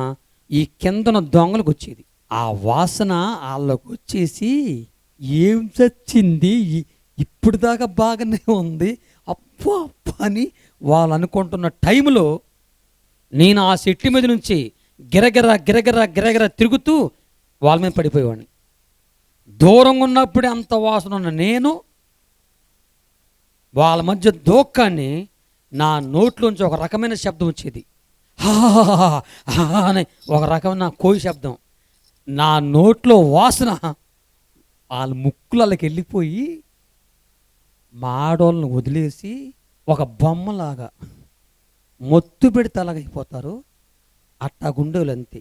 ఈ కిందన దొంగలకు వచ్చేది. ఆ వాసన వాళ్ళకు వచ్చేసి ఏం చచ్చింది, ఇప్పుడు దాకా బాగానే ఉంది అప్ప అని వాళ్ళు అనుకుంటున్న టైంలో నేను ఆ చెట్టు మీద నుంచి గిరగిర తిరుగుతూ వాళ్ళ మీద పడిపోయేవాడిని. దూరంగా ఉన్నప్పుడే అంత వాసన ఉన్న నేను వాళ్ళ మధ్య దూకాన్ని నా నోట్లోంచి ఒక రకమైన శబ్దం వచ్చేది, అని ఒక రకమైన కోయి శబ్దం. నా నోట్లో వాసన వాళ్ళ ముక్కులకి వెళ్ళిపోయి మా ఆడోళ్ళని వదిలేసి ఒక బొమ్మలాగా మొత్తు పెడితే అలాగైపోతారు, అట్టా గుండెలు అంతే.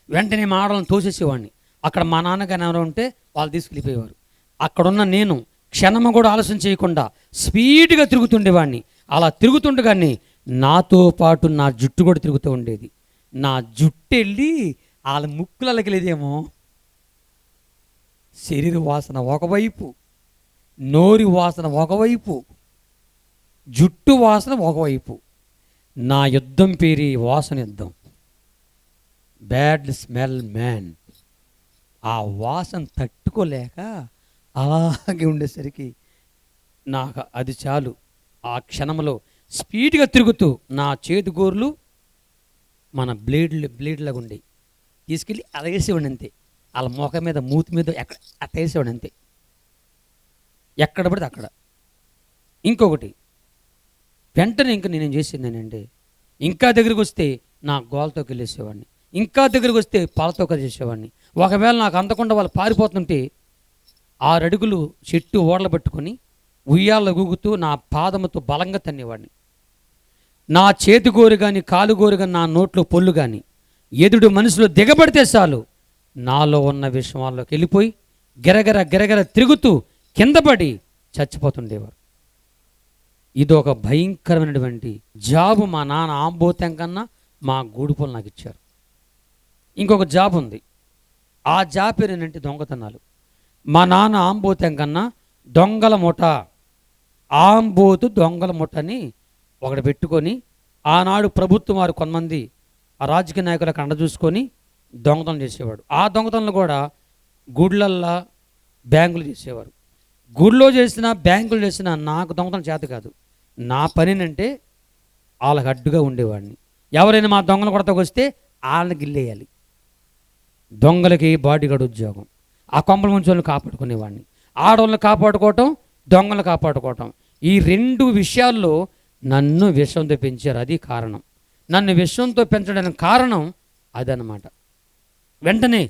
వెంటనే మా ఆడోళ్ళని తోసేసేవాడిని. అక్కడ మా నాన్నగారు ఎవరో ఉంటే వాళ్ళు తీసుకెళ్ళిపోయేవారు. అక్కడున్న నేను క్షణము కూడా ఆలస్యం చేయకుండా స్పీడ్గా తిరుగుతుండేవాడిని. అలా తిరుగుతుండగానే నాతో పాటు నా జుట్టు కూడా తిరుగుతూ ఉండేది. నా జుట్టు వెళ్ళి వాళ్ళ ముక్కులకి లేదేమో, శరీర వాసన ఒకవైపు, నోరి వాసన ఒకవైపు, జుట్టు వాసన ఒకవైపు. నా యుద్ధం పేరు వాసన యుద్ధం, బ్యాడ్ స్మెల్ మ్యాన్. ఆ వాసన తట్టుకోలేక అలాగే ఉండేసరికి నాకు అది చాలు. ఆ క్షణంలో స్పీడ్గా తిరుగుతూ నా చేతి గోర్లు మన బ్లేడ్లాగా ఉండి తీసుకెళ్ళి అలా వేసేవాడిని అంతే. వాళ్ళ మొఖం మీద, మూతి మీద ఎక్కడ అట్లా వేసేవాడు అంతే, ఎక్కడ పడితే అక్కడ. ఇంకొకటి, వెంటనే ఇంక నేనేం చేసిందేనండి, ఇంకా దగ్గరికి వస్తే నా గోలతోకి వెళ్ళేసేవాడిని, ఇంకా దగ్గరికి వస్తే పాలతో చేసేవాడిని. ఒకవేళ నాకు అందకుండా వాళ్ళు పారిపోతుంటే 6 అడుగులు చెట్టు ఓడలు పట్టుకొని ఉయ్యాల గూగుతూ నా పాదముతో బలంగా తన్నేవాడిని. నా చేతి గోరు కానీ కాలు గోరు కానీ నా నోట్లో పొల్లు కానీ ఎదుడు మనసులో దిగబడితే చాలు నాలో ఉన్న విషయం వాళ్ళకి వెళ్ళిపోయి గిరగర గిరగర తిరుగుతూ కింద పడి చచ్చిపోతుండేవారు. ఇది ఒక భయంకరమైనటువంటి జాబు. మా నాన్న ఆంబోతం కన్నా మా గూడుపోలు నాకు ఇచ్చారు. ఇంకొక జాబ్ ఉంది. ఆ జాబ్ పేరు ఏంటంటే దొంగతనాలు. మా నాన్న ఆంబోతం కన్నా దొంగల ముఠ, ఆంబోతు దొంగల ముఠని ఒకటి పెట్టుకొని ఆనాడు ప్రభుత్వం వారు కొంతమంది ఆ రాజకీయ నాయకులకు అండ చూసుకొని దొంగతనం చేసేవాడు. ఆ దొంగతనాలు కూడా గుడ్లల్లా బ్యాంకులు చేసేవారు. గుడిలో చేసినా బ్యాంకులు చేసినా నాకు దొంగతనం చేత కాదు. నా పని ఏంటంటే వాళ్ళకి అడ్డుగా ఉండేవాడిని. ఎవరైనా మా దొంగలు కొడతాకు వస్తే వాళ్ళని గిల్లేయాలి. దొంగలకి బాడీగార్డ్ ఉద్యోగం. ఆ కొంపల ముంచి వాళ్ళని కాపాడుకునేవాడిని. ఆడవాళ్ళని కాపాడుకోవటం, దొంగలు కాపాడుకోవటం, ఈ 2 విషయాల్లో నన్ను విషంతో పెంచారు. అది కారణం. నన్ను విషంతో పెంచడానికి కారణం అదనమాట. వెంటనే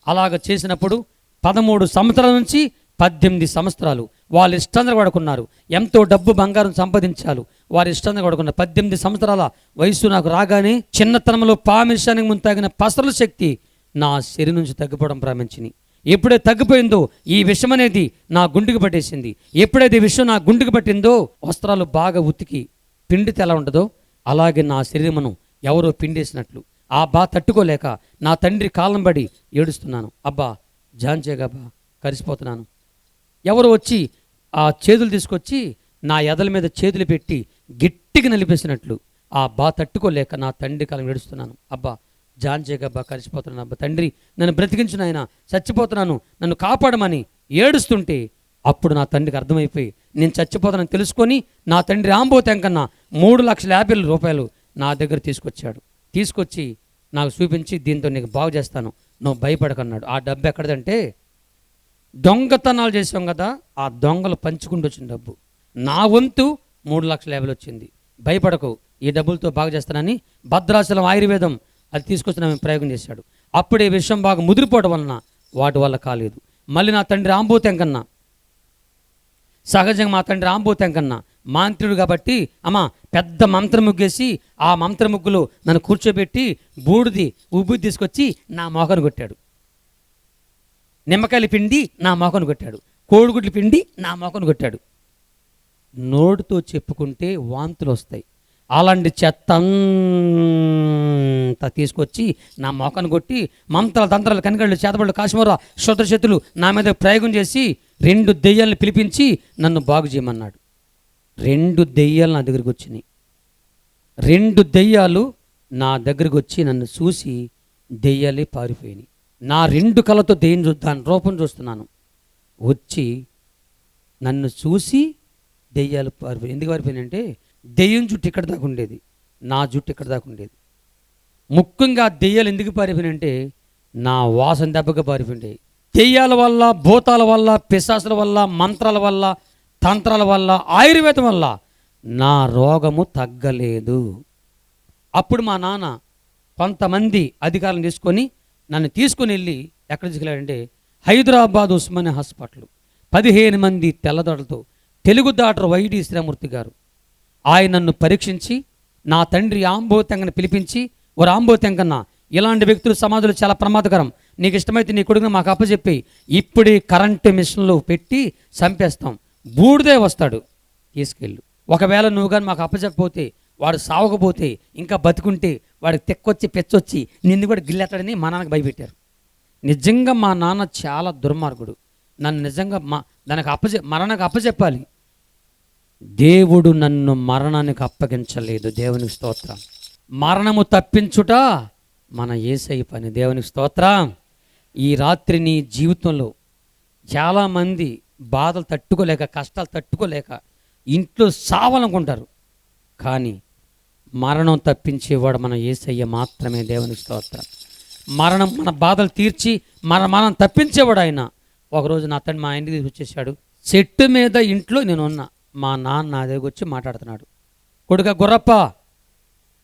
అలాగ చేసినప్పుడు 13 సంవత్సరాల నుంచి 18 సంవత్సరాలు వాళ్ళ ఇష్టాన్ని వాడుకున్నారు. ఎంతో డబ్బు బంగారం సంపాదించాలి, వారి ఇష్టాన్ని వాడుకున్నారు. 18 సంవత్సరాల వయసు నాకు రాగానే చిన్నతనంలో పామిషానికి ముందు తాగిన పసరుల శక్తి నా శరీరం నుంచి తగ్గిపోవడం ప్రారంభించింది. ఎప్పుడైతే తగ్గిపోయిందో ఈ విషం అనేది నా గుండెకి పట్టేసింది. ఎప్పుడైతే ఈ విషయం నా గుండెకి పట్టిందో వస్త్రాలు బాగా ఉతికి పిండితే ఎలా ఉంటుందో అలాగే నా శరీరమును ఎవరో పిండేసినట్లు ఆ తట్టుకోలేక నా తండ్రి కాలం పడి ఏడుస్తున్నాను. అబ్బా జాంచేగబ్బా కరిసిపోతున్నాను. ఎవరు వచ్చి ఆ చేతులు తీసుకొచ్చి నా ఎదల మీద చేతులు పెట్టి గట్టిగా నలిపేసినట్లు ఆ తట్టుకోలేక నా తండ్రి కాలం ఏడుస్తున్నాను. అబ్బా జాంచేగబ్బా కరిసిపోతున్నాను. అబ్బా తండ్రి నన్ను బ్రతికించిన ఆయన, చచ్చిపోతున్నాను, నన్ను కాపాడమని ఏడుస్తుంటే అప్పుడు నా తండ్రికి అర్థమైపోయి నేను చచ్చిపోతానని తెలుసుకొని నా తండ్రి ఆంబోతం కన్నా 3,50,000 నా దగ్గర తీసుకొచ్చాడు. తీసుకొచ్చి నాకు చూపించి దీంతో నీకు బాగు చేస్తాను, నువ్వు భయపడకన్నాడు. ఆ డబ్బు ఎక్కడదంటే దొంగతనాలు చేసాం కదా, ఆ దొంగలు పంచుకుంటూ వచ్చిన డబ్బు. నా వంతు 3,50,000 వచ్చింది. భయపడకు, ఈ డబ్బులతో బాగు చేస్తానని భద్రాచలం ఆయుర్వేదం అది తీసుకొచ్చి నా ప్రయోగం చేశాడు. అప్పుడే విషయం బాగా ముదిరిపోవడం వలన వాటి వల్ల కాలేదు. మళ్ళీ నా తండ్రి ఆంబోతం కన్నా సహజంగా మా తండ్రి ఆంబోతం కన్నా మాంత్రుడు కాబట్టి అమ్మ పెద్ద మంత్ర ముగ్గేసి ఆ మంత్ర ముగ్గులో నన్ను కూర్చోబెట్టి బూడిది ఉబ్బు తీసుకొచ్చి నా మోకాను కొట్టాడు. నిమ్మకాయలు పిండి నా మోకాను కొట్టాడు. కోడిగుడ్లు పిండి నా మోకాను కొట్టాడు. నోటితో చెప్పుకుంటే వాంతులు వస్తాయి. అలాంటి చెత్త అంతా తీసుకొచ్చి నా మోకాను కొట్టి మంత్రాలు తంత్రాలు కనికళ్ళు చేతబడులు కాశ్మీర శుద్రశక్తులు నా మీద ప్రయోగం చేసి 2 దెయ్యాలను పిలిపించి నన్ను బాగు చేయమన్నాడు. 2 దెయ్యాలు నా దగ్గరికి వచ్చినాయి. 2 దెయ్యాలు నా దగ్గరికి వచ్చి నన్ను చూసి దెయ్యాలే పారిపోయినాయి. నా 2 కళ్ళతో దెయ్యం దాని రూపం చూస్తున్నాను. వచ్చి నన్ను చూసి దెయ్యాలు పారిపోయి. ఎందుకు పారిపోయినాయంటే దెయ్యం జుట్టు ఇక్కడ దాకా ఉండేది, నా జుట్టు ఇక్కడ దాకా ఉండేది. ముఖ్యంగా దెయ్యాలు ఎందుకు పారిపోయినాయంటే నా వాసన దెబ్బగా పారిపోయాయి. దెయ్యాల వల్ల, భూతాల వల్ల, పిశాసుల వల్ల, మంత్రాల వల్ల, తంత్రాల వల్ల, ఆయుర్వేదం వల్ల నా రోగము తగ్గలేదు. అప్పుడు మా నాన్న కొంతమంది అధికారులను తీసుకొని నన్ను తీసుకుని వెళ్ళి ఎక్కడ తీసుకెళ్ళాడంటే హైదరాబాద్ ఉస్మానియా హాస్పిటల్. 15 మంది తెల్లదొడలతో తెలుగు డాక్టర్ వైడి శ్రీమూర్తి గారు ఆయన నన్ను పరీక్షించి నా తండ్రి ఆంబోతంగని పిలిపించి, ఓ ఆంబోతంగన్న ఇలాంటి వ్యక్తులు సమాజంలో చాలా ప్రమాదకరం, నీకు ఇష్టమైతే నీ కొడుకుని మాకు అప్పచెప్పి ఇప్పుడే కరెంటు మిషన్లు పెట్టి చంపేస్తాం, బూడిదే వస్తాడు తీసుకెళ్ళు, ఒకవేళ నువ్వు కానీ మాకు అప్పచెప్పకపోతే వాడు సావకపోతే ఇంకా బతుకుంటే వాడికి తెక్కొచ్చి పెచ్చొచ్చి నిన్ను కూడా గిల్లెత్తాడని మా నాన్నకు భయపెట్టారు. నిజంగా మా నాన్న చాలా దుర్మార్గుడు. నన్ను నిజంగా దానికి మరణానికి అప్పచెప్పాలి. దేవుడు నన్ను మరణానికి అప్పగించలేదు. దేవునికి స్తోత్రం. మరణము తప్పించుట మన యేసయ్య పని. దేవునికి స్తోత్రం. ఈ రాత్రి నీ జీవితంలో చాలామంది బాధలు తట్టుకోలేక, కష్టాలు తట్టుకోలేక ఇంట్లో సావాలనుకుంటారు. కానీ మరణం తప్పించేవాడు మన యేసయ్య మాత్రమే. దేవునికి స్తోత్రం. మన బాధలు తీర్చి మనం తప్పించేవాడు ఆయన. ఒకరోజు నా తండ్రి మా ఇంటికి వచ్చేసాడు. చెట్టు మీద ఇంట్లో నేను ఉన్నా. మా నాన్న నా దగ్గర వచ్చి మాట్లాడుతున్నాడు. కొడుక గుర్రప్ప,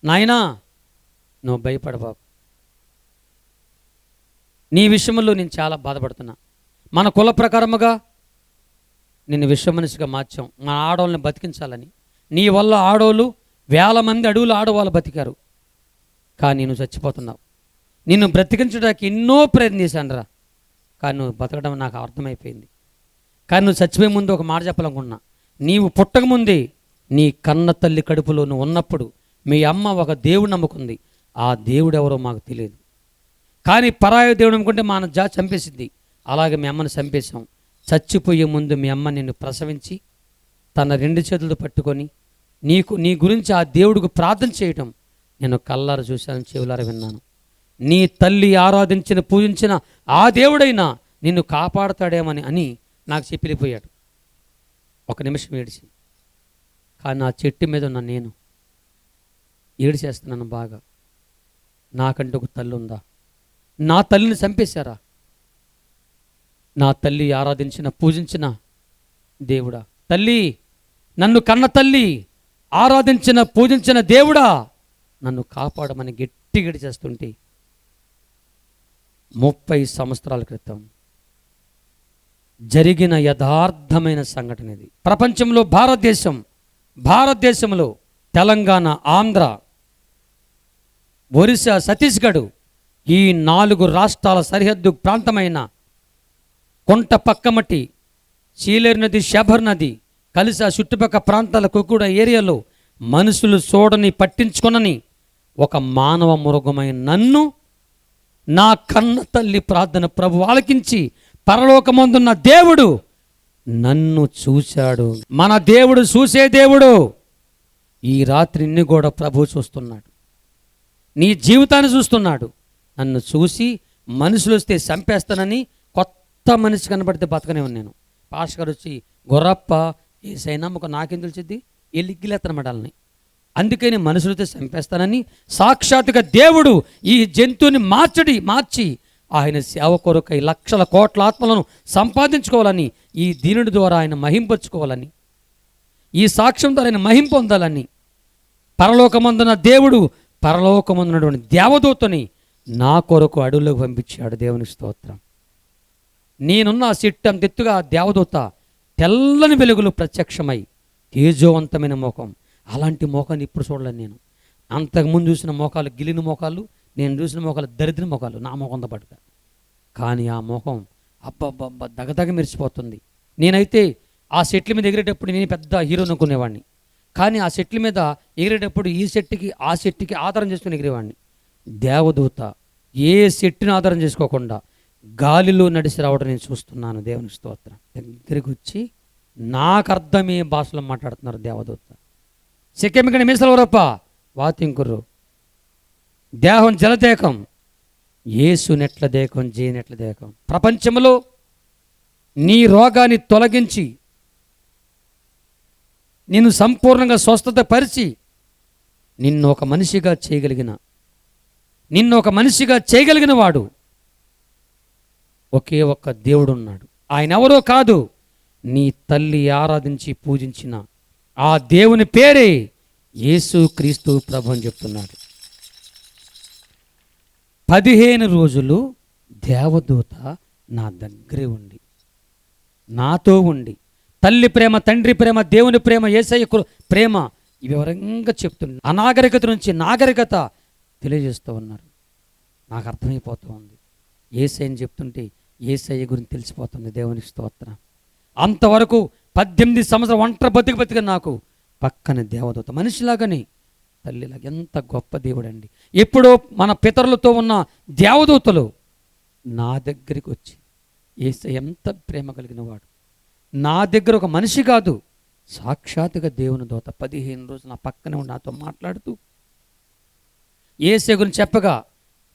నాయనా నువ్వు భయపడ బాబు, నీ విషయంలో నేను చాలా బాధపడుతున్నా. మన కుల ప్రకారముగా నిన్ను విశ్వమనిషిగా మార్చాం, మన ఆడవాళ్ళని బతికించాలని. నీ వల్ల ఆడవాళ్ళు 1000 మంది అడవులు ఆడవాళ్ళు బతికారు. కానీ నువ్వు చచ్చిపోతున్నావు. నిన్ను బ్రతికించడానికి ఎన్నో ప్రయత్నం చేశాను రా, కానీ నువ్వు బతకడం నాకు అర్థమైపోయింది. కానీ నువ్వు చచ్చిపోయే ముందు ఒక మాట చెప్పాలనుకున్నా. నీవు పుట్టకముందే నీ కన్న తల్లి కడుపులో నువ్వు ఉన్నప్పుడు మీ అమ్మ ఒక దేవుడు నమ్ముకుంది. ఆ దేవుడు ఎవరో మాకు తెలియదు. కానీ పరాయ దేవుడు నమ్ముకుంటే మన చంపేసింది. అలాగే మీ అమ్మని చంపేశాం. చచ్చిపోయే ముందు మీ అమ్మ నిన్ను ప్రసవించి తన 2 చేతులతో పట్టుకొని నీ గురించి ఆ దేవుడికి ప్రార్థన చేయటం నేను కళ్ళారా చూశాను, చెవులారా విన్నాను. నీ తల్లి ఆరాధించిన పూజించిన ఆ దేవుడైనా నిన్ను కాపాడుతాడేమని అని నాకు చెప్పి వెళ్ళిపోయాడు. ఒక నిమిషం ఏడిచి, కానీ నా చెట్టు మీద ఉన్న నేను ఏడిచేస్తున్నాను బాగా. నాకంటే ఒక తల్లి ఉందా? నా తల్లిని చంపేశారా? నా తల్లి ఆరాధించిన పూజించిన దేవుడా, తల్లి నన్ను కన్న తల్లి ఆరాధించిన పూజించిన దేవుడా నన్ను కాపాడమని గట్టిగా చేస్తుంటే 30 సంవత్సరాల క్రితం జరిగిన యథార్థమైన సంఘటన ఇది. ప్రపంచంలో భారతదేశంలో తెలంగాణ, ఆంధ్ర, ఒరిస్సా, ఛత్తీస్గఢ్ ఈ 4 రాష్ట్రాల సరిహద్దు ప్రాంతమైన కొంట పక్కమటి సీలేరు నది, శబర్ నది కలిసి ఆ చుట్టుపక్కల ప్రాంతాల కుక్కుడ ఏరియాలో మనుషులు చూడని పట్టించుకొనని ఒక మానవ మృగమైన నన్ను నా కన్న తల్లి ప్రార్థన ప్రభు ఆలకించి పరలోకమందున్న దేవుడు నన్ను చూశాడు. మన దేవుడు చూసే దేవుడు. ఈ రాత్రి నిన్ను కూడా ప్రభు చూస్తున్నాడు. నీ జీవితాన్ని చూస్తున్నాడు. నన్ను చూసి మనుషులు వస్తే చంపేస్తానని కొత్త మనిషి కనబడితే బతకనే ఉన్నాను. పాస్టర్ గారు వచ్చి గొర్రప్ప ఏసైనా ఒక నాకేం తెలిసిద్ది ఎల్లిగిలేత్తనమాట వాళ్ళని, అందుకని మనుషులతో చంపేస్తానని సాక్షాత్తుగా దేవుడు ఈ జంతువుని మార్చి ఆయన సేవ కొరకై లక్షల కోట్ల ఆత్మలను సంపాదించుకోవాలని, ఈ దీనుడి ద్వారా ఆయన మహింపరుచుకోవాలని, ఈ సాక్ష్యం ద్వారా ఆయన మహిం పొందాలని పరలోకమందున దేవుడు పరలోకమందున్నటువంటి దేవదూతని నా కొరకు అడవుల్లోకి పంపించాడు. దేవుని స్తోత్రం. నేనున్న ఆ చెట్టు అంతెత్తుగా దేవదూత తెల్లని వెలుగులు ప్రత్యక్షమై తేజోవంతమైన మోకం. అలాంటి మోకాన్ని ఇప్పుడు చూడలేను నేను. అంతకుముందు చూసిన మోకాలు గిలిన మోకాలు, నేను చూసిన మోకాలు దరిద్ర మోకాలు నా మోకంతో పాటుగా. కానీ ఆ మోకం అబ్బబ్బబ్బ దగదగ మెరిసిపోతుంది. నేనైతే ఆ చెట్ల మీద ఎగిరేటప్పుడు నేను పెద్ద హీరో అనుకునేవాడిని. కానీ ఆ చెట్ల మీద ఎగిరేటప్పుడు ఈ చెట్టుకి ఆ చెట్టుకి ఆధారం చేసుకుని ఎగిరేవాడిని. దేవదూత ఏ చెట్టుని ఆధారం చేసుకోకుండా గాలిలో నడిచి రావడం నేను చూస్తున్నాను. దేవుని స్తోత్రం. దగ్గరికి వచ్చి నాకు అర్థమయ్యే భాషలో మాట్లాడుతున్నారు దేవదూత. సెకెమికని మీసలవరప్ప వాతింకురు దేహం జలదేకం యేసు నెట్ల దేకం జేనెట్ల దేకం. ప్రపంచంలో నీ రోగాన్ని తొలగించి నిన్ను సంపూర్ణంగా స్వస్థత పరిచి నిన్ను ఒక మనిషిగా చేయగలిగిన వాడు ఒకే ఒక్క దేవుడు ఉన్నాడు. ఆయన ఎవరో కాదు, నీ తల్లి ఆరాధించి పూజించిన ఆ దేవుని పేరే యేసు క్రీస్తు ప్రభు అని చెప్తున్నాడు. 15 రోజులు దేవదూత నా దగ్గరే ఉండి నాతో ఉండి తల్లి ప్రేమ, తండ్రి ప్రేమ, దేవుని ప్రేమ, యేసయ్య ప్రేమ వివరంగా చెప్తుంది. అనాగరికత నుంచి నాగరికత తెలియజేస్తూ ఉన్నారు. నాకు అర్థమైపోతూ ఉంది. యేసయ్యని చెప్తుంటే యేసయ్య గురించి తెలిసిపోతుంది. దేవుని స్తోత్రం. అంతవరకు 18 సంవత్సరాలు ఒంటరి బతికి నాకు పక్కన దేవదూత మనిషిలాగానే తల్లిలా. ఎంత గొప్ప దేవుడు అండి. ఎప్పుడో మన పితరులతో ఉన్న దేవదూతలు నా దగ్గరికి వచ్చి, యేసయ్య ఎంత ప్రేమ కలిగిన వాడు, నా దగ్గర ఒక మనిషి కాదు, సాక్షాత్తుగా దేవుని దూత 15 రోజులు నా పక్కనే ఉండి నాతో మాట్లాడుతూ యేసయ్య గురించి చెప్పగా,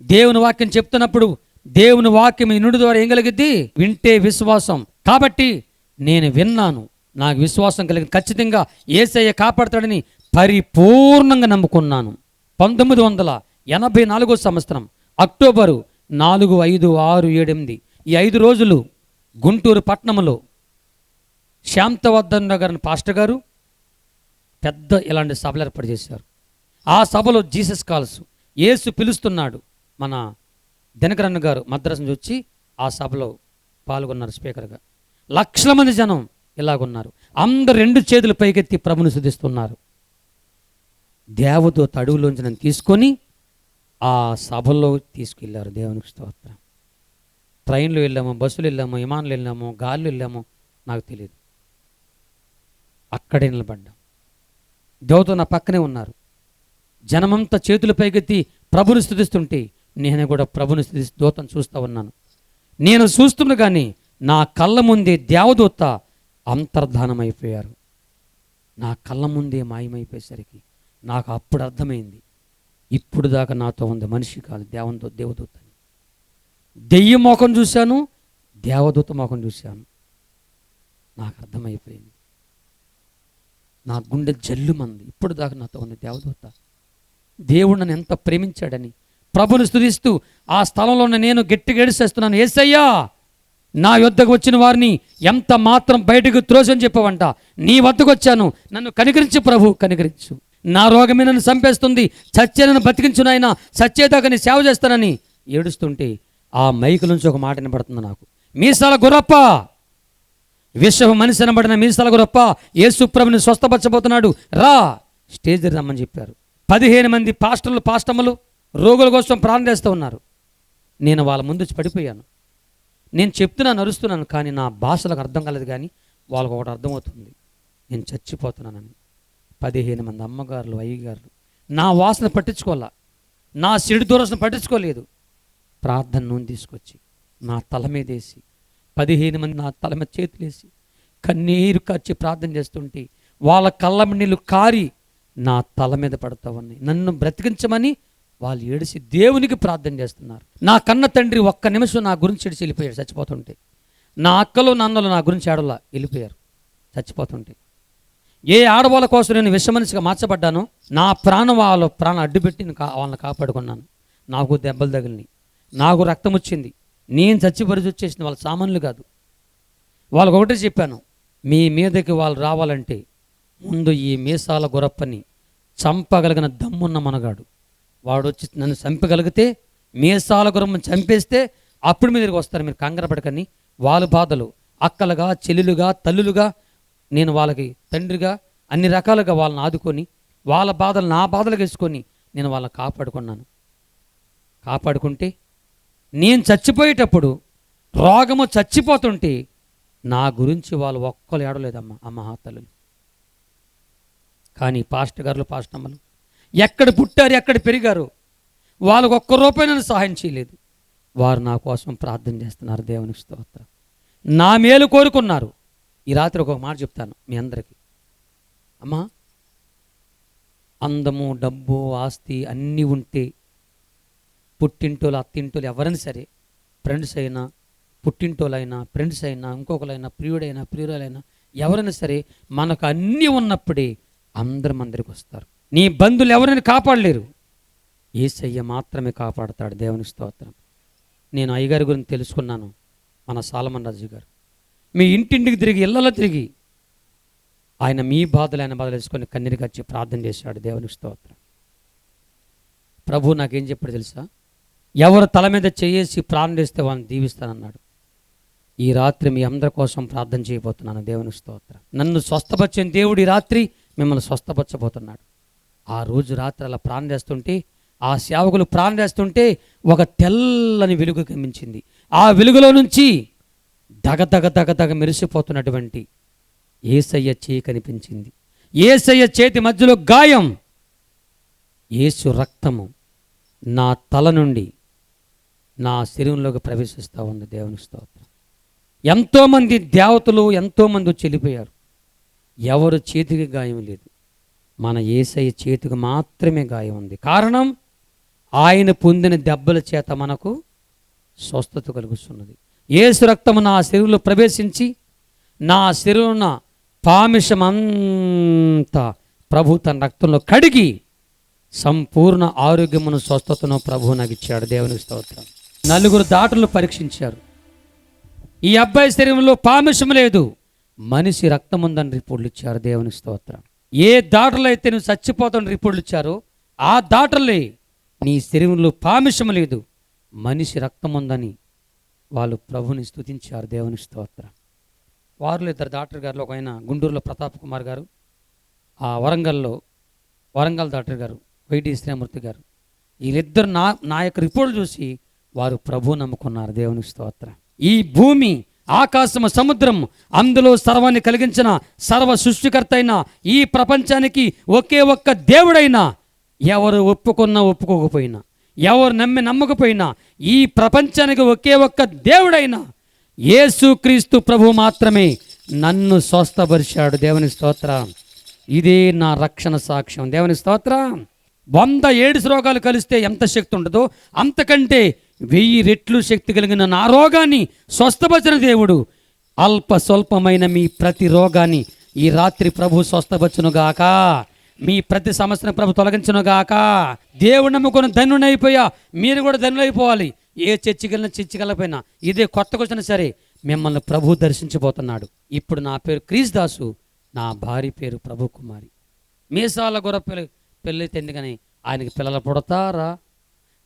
దేవుని వాక్యం చెప్తున్నప్పుడు దేవుని వాక్యం ఇనుడి ద్వారా ఏం కలిగిద్ది? వింటే విశ్వాసం. కాబట్టి నేను విన్నాను, నాకు విశ్వాసం కలిగింది, ఖచ్చితంగా యేసయ్య కాపాడతాడని పరిపూర్ణంగా నమ్ముకున్నాను. 1984 సంవత్సరం అక్టోబరు 4, 5, 6, 7, 8 ఈ 5 రోజులు గుంటూరు పట్టణంలో శాంతవర్ధన్ గారిని పాస్టర్ గారు పెద్ద ఇలాంటి సభలు ఏర్పాటు చేశారు. ఆ సభలో జీసస్ కాల్స్, యేసు పిలుస్తున్నాడు, మన దినకరన్ గారు మద్రాసు నుంచి వచ్చి ఆ సభలో పాల్గొన్నారు స్పీకర్గా. లక్షల మంది జనం ఇలాగున్నారు. అందరు 2 చేతులు పైకెత్తి ప్రభుని స్తుతిస్తున్నారు. దేవదూత అడవులోంచి నన్ను తీసుకొని ఆ సభలో తీసుకెళ్లారు. దేవునికి స్తోత్రం. ట్రైన్లో వెళ్ళాము, బస్సులు వెళ్ళాము, విమానాలు వెళ్ళాము, గాల్లో వెళ్ళాము, నాకు తెలియదు. అక్కడే నిలబడ్డాం. దేవత నా పక్కనే ఉన్నారు. జనమంతా చేతుల పైకెత్తి ప్రభుని స్తుతిస్తుంటే నేను కూడా ప్రభుని దూతను చూస్తూ ఉన్నాను. నేను చూస్తున్నా కానీ నా కళ్ళ ముందే దేవదూత అంతర్ధానమైపోయారు. నా కళ్ళ ముందే మాయమైపోయేసరికి నాకు అప్పుడు అర్థమైంది, ఇప్పుడు దాకా నాతో ఉంది మనిషి కాదు, దేవదూత. దెయ్యం మోకం చూశాను, దేవదూత మోకం చూశాను. నాకు అర్థమైపోయింది. నా గుండె జల్లుమంది, ఇప్పుడు దాకా నాతో ఉంది దేవదూత. దేవుడు నన్ను ఎంత ప్రేమించాడని ప్రభుని స్తుతిస్తూ ఆ స్థలంలో నేను గట్టిగా ఏడుసేస్తున్నాను, యేసయ్యా నా యొద్దకు వచ్చిన వారిని ఎంత మాత్రం బయటకు త్రోసని చెప్పవంట. నీ వద్దకు వచ్చాను, నన్ను కనికరించు ప్రభు, కనికరించు. నా రోగమే నన్ను చంపేస్తుంది, చచ్చే నన్ను బతికించు నాయనా, చచ్చేదాకా నీ సేవ చేస్తానని ఏడుస్తుంటే ఆ మైకు నుంచి ఒక మాట వినపడుతుంది నాకు, మీసాల గురప్ప, విశ్వ మనిషి అనబడిన మీసాల గురప్ప యేసు ప్రభుని స్వస్థపరచబోతున్నాడు, రా స్టేజ్ రమ్మని చెప్పారు. 15 మంది పాస్టర్లు పాస్టమ్మలు రోగుల కోసం ప్రార్థన చేస్తూ ఉన్నారు. నేను వాళ్ళ ముందు వచ్చి పడిపోయాను. నేను చెప్తున్నాను, అరుస్తున్నాను, కానీ నా భాషలకు అర్థం కాలేదు, కానీ వాళ్ళకు ఒకటి అర్థమవుతుంది, నేను చచ్చిపోతున్నానని. 15 మంది అమ్మగారులు, అయ్యగారులు నా వాసన పట్టించుకోవాలా, నా సిడి దూరసన పట్టించుకోలేదు. ప్రార్థన నూనె తీసుకొచ్చి నా తల మీద వేసి 15 మంది నా తల మీద చేతులేసి కన్నీరు కార్చి ప్రార్థన చేస్తుంటే వాళ్ళ కళ్ళ నీళ్ళు కారి నా తల మీద పడతా ఉన్నాయి. నన్ను బ్రతికించమని వాళ్ళు ఏడిసి దేవునికి ప్రార్థన చేస్తున్నారు. నా కన్న తండ్రి ఒక్క నిమిషం నా గురించి ఏడిచి వెళ్ళిపోయాడు చచ్చిపోతుంటే. నా అక్కలు నాన్నలు నా గురించి ఆడలా వెళ్ళిపోయారు చచ్చిపోతుంటే. ఏ ఆడవాళ్ళ కోసం నేను విషమనిషిగా మార్చబడ్డానో నా ప్రాణం వాళ్ళ ప్రాణం అడ్డుపెట్టి వాళ్ళని కాపాడుకున్నాను. నాకు దెబ్బలు తగిలినాయి, నాకు రక్తం వచ్చింది, నేను చచ్చిపరిచి వచ్చేసింది. వాళ్ళ సామాన్లు కాదు. వాళ్ళకి ఒకటే చెప్పాను, మీ మీదకి వాళ్ళు రావాలంటే ముందు ఈ మీసాల గురప్పని చంపగలిగిన దమ్మున్న మనగాడు వాడు వచ్చి నన్ను చంపగలిగితే, మీసాల గురమ్మని చంపేస్తే అప్పుడు మీ దగ్గరికి వస్తారు, మీరు కంగారపడకని. వాళ్ళ బాధలు అక్కలుగా, చెల్లెలుగా, తల్లులుగా నేను వాళ్ళకి తండ్రిగా అన్ని రకాలుగా వాళ్ళని ఆదుకొని వాళ్ళ బాధలు నా బాధలుగా వేసుకొని నేను వాళ్ళని కాపాడుకుంటే నేను చచ్చిపోయేటప్పుడు రోగము చచ్చిపోతుంటే నా గురించి వాళ్ళు ఒక్కరు ఏడలేదమ్మా ఆ మహాతల్లులు. కానీ పాస్టర్ గారులు, పాస్టమ్మలు ఎక్కడ పుట్టారు, ఎక్కడ పెరిగారు, వాళ్ళకు ఒక్క రూపాయి నన్ను సహాయం చేయలేదు. వారు నా కోసం ప్రార్థన చేస్తున్నారు. దేవునికి స్తోత్రం. నా మేలు కోరుకున్నారు. ఈ రాత్రి ఒక మాట చెప్తాను మీ అందరికీ. అమ్మా, అందము, డబ్బు, ఆస్తి అన్నీ ఉంటే పుట్టింటోలు, అత్తింటోలు ఎవరైనా సరే, ఫ్రెండ్స్ అయినా, పుట్టింటోలైనా, ఫ్రెండ్స్ అయినా, ఇంకొకరైనా, ప్రియుడైనా, ప్రియురాలైనా ఎవరైనా సరే మనకు అన్నీ ఉన్నప్పుడే అందరికి వస్తారు. నీ బంధువులు ఎవరైనా కాపాడలేరు, యేసయ్య మాత్రమే కాపాడతాడు. దేవునికి స్తోత్రం. నేను అయ్యగారి గురించి తెలుసుకున్నాను. మన సాలమన్ రాజు గారు మీ ఇంటింటికి తిరిగి, ఇళ్లలో తిరిగి ఆయన మీ బాధలు ఆయన బాధలు వేసుకొని కన్నీరు కచ్చి ప్రార్థన చేశాడు. దేవునికి స్తోత్రం. ప్రభు నాకేం చెప్పాడు తెలుసా? ఎవరు తల మీద చేసి ప్రార్థన చేస్తే వాళ్ళని దీవిస్తానన్నాడు. ఈ రాత్రి మీ అందరి కోసం ప్రార్థన చేయబోతున్నాను. దేవునికి స్తోత్రం. నన్ను స్వస్థపరిచిన దేవుడు ఈ రాత్రి మిమ్మల్ని స్వస్థపరచబోతున్నాడు. ఆ రోజు రాత్రి అలా ప్రార్థన చేస్తుంటే, ఆ సేవకులు ప్రార్థన చేస్తుంటే ఒక తెల్లని వెలుగు కనిపించింది. ఆ వెలుగులో నుంచి దగ మెరిసిపోతున్నటువంటి యేసయ్య చేయి కనిపించింది. యేసయ్య చేతి మధ్యలో గాయం. యేసు రక్తము నా తల నుండి నా శరీరంలోకి ప్రవేశిస్తూ ఉంది. దేవుని స్తోత్రం. ఎంతోమంది దేవతలు ఎంతోమంది చెల్లిపోయారు. ఎవరు చేతికి గాయం లేదు, మన యేసయ్య చేతికి మాత్రమే గాయం ఉంది. కారణం, ఆయన పొందిన దెబ్బల చేత మనకు స్వస్థత కలుగుతున్నది. యేసు రక్తము నా శరీరంలో ప్రవేశించి నా శరీరంలో పామిషమంతా ప్రభు తన రక్తంలో కడిగి సంపూర్ణ ఆరోగ్యమును స్వస్థతను ప్రభువు నాకు ఇచ్చాడు. దేవునికి స్తోత్రం. 4 దాటలు పరీక్షించారు. ఈ అబ్బాయి శరీరంలో పామిషం లేదు, మనిషి రక్తం ఉందని రిపోర్ట్లు ఇచ్చారు. దేవునికి స్తోత్రం. ఏ దాటలో అయితే నువ్వు చచ్చిపోతాను రిపోర్ట్లు ఇచ్చారో ఆ దాటలే నీ శరీరంలో పామిషం లేదు, మనిషి రక్తం ఉందని వాళ్ళు ప్రభుని స్తుతించారు. దేవుని స్తోత్రం. వారిలో 2 డాక్టర్ గారు, ఒక ఆయన గుంటూరులో ప్రతాప్ కుమార్ గారు, ఆ వరంగల్ డాక్టర్ గారు వైటి శ్రీమూర్తి గారు, వీళ్ళిద్దరు నా యొక్క రిపోర్ట్లు చూసి వారు ప్రభు నమ్ముకున్నారు. దేవుని స్తోత్రం. ఈ భూమి, ఆకాశము, సముద్రం, అందులో సర్వాన్ని కలిగించిన సర్వ సృష్టికర్త అయిన ఈ ప్రపంచానికి ఒకే ఒక్క దేవుడైనా, ఎవరు ఒప్పుకున్నా ఒప్పుకోకపోయినా, ఎవరు నమ్మకపోయినా, ఈ ప్రపంచానికి ఒకే ఒక్క దేవుడైనా యేసుక్రీస్తు ప్రభు మాత్రమే నన్ను స్వస్థపరిచాడు. దేవుని స్తోత్రం. ఇదే నా రక్షణ సాక్ష్యం. దేవుని స్తోత్రం. 100 ఎయిడ్స్ రోగాలు కలిస్తే ఎంత శక్తి ఉంటుందో అంతకంటే 1000 రెట్లు శక్తి కలిగిన నా రోగాన్ని స్వస్థపరిచిన దేవుడు అల్ప స్వల్పమైన మీ ప్రతి రోగాన్ని ఈ రాత్రి ప్రభు స్వస్థపరచునుగాక. మీ ప్రతి సమస్యను ప్రభు తొలగించునుగాక. దేవుడు నమ్ముకుని ధన్యునైపోయా, మీరు కూడా ధన్యులైపోవాలి. ఏ చర్చికెళ్ళినా ఇదే కొత్తగా వచ్చినా సరే మిమ్మల్ని ప్రభు దర్శించబోతున్నాడు. ఇప్పుడు నా పేరు క్రీస్ దాసు, నా భార్య పేరు ప్రభు కుమారి. మీసాల గొర్ర పెళ్ళైతే ఎందుకని ఆయనకి పిల్లలు పుడతారా?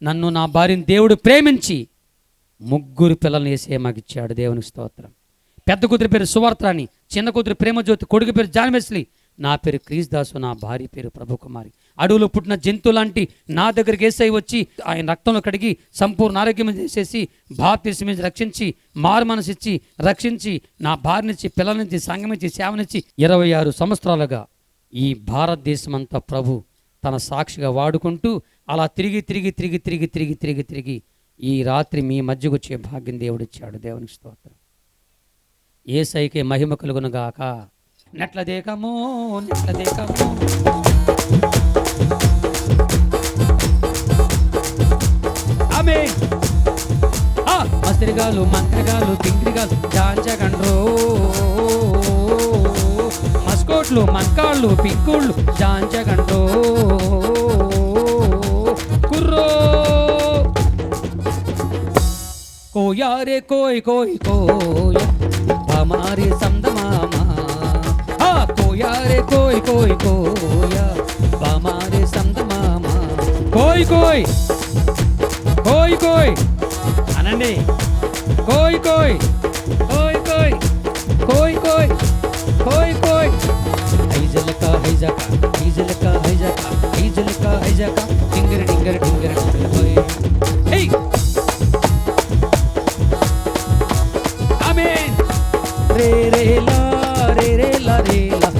నన్ను నా భార్యని దేవుడు ప్రేమించి 3 పిల్లల్ని వేసే మాకు ఇచ్చాడు. దేవుని స్తోత్రం. పెద్ద కూతురి పేరు సువార్త్రాణి, చిన్న కూతురి ప్రేమజ్యోతి, కొడుకు పేరు జాన్ వెస్లీ, నా పేరు క్రీస్ దాసు, నా భార్య పేరు ప్రభు కుమారి. అడవులో పుట్టిన జంతువు లాంటి నా దగ్గరికి యేసై వచ్చి ఆయన రక్తంలో కడిగి సంపూర్ణ ఆరోగ్యం చేసేసి బాప్తిస్మం రక్షించి మారు మనసిచ్చి రక్షించి నా భార్యనిచ్చి పిల్లలనిచ్చి సంఘమిచ్చి సేవనిచ్చి 26 సంవత్సరాలుగా ఈ భారతదేశం అంతా ప్రభు తన సాక్షిగా వాడుకుంటూ అలా తిరిగి ఈ రాత్రి మీ మధ్యకు వచ్చే భాగ్యం దేవుడు ఇచ్చాడు. దేవునికి స్తోత్రం. యేసయ్యకే మహిమ కలుగునుగాక. నెట్ల దేకమో ఆమేన్. మస్త్రిగాలు, మంత్రిగాలు, తింగ్రిగాలు, జాంజగండ్రో, మస్కోట్లు, మన్కాళ్ళు, పింకుళ్ళు, జాంజగండ్రో కుర్రో కోయారే కోయ్ కోయ్ కోయ हमारे संदमामा, कोयारे कोई कोई कोया हमारे संदमामा, कोई कोई कोई कोई अनंडी कोई कोई कोई कोई कोई कोई कोई कोई हैजलका हैजका हैजलका हैजका हैजलका हैजका डिंगर डिंगर डिंगर कोई हे आमीन. रे रे ला रे रे ला रे ला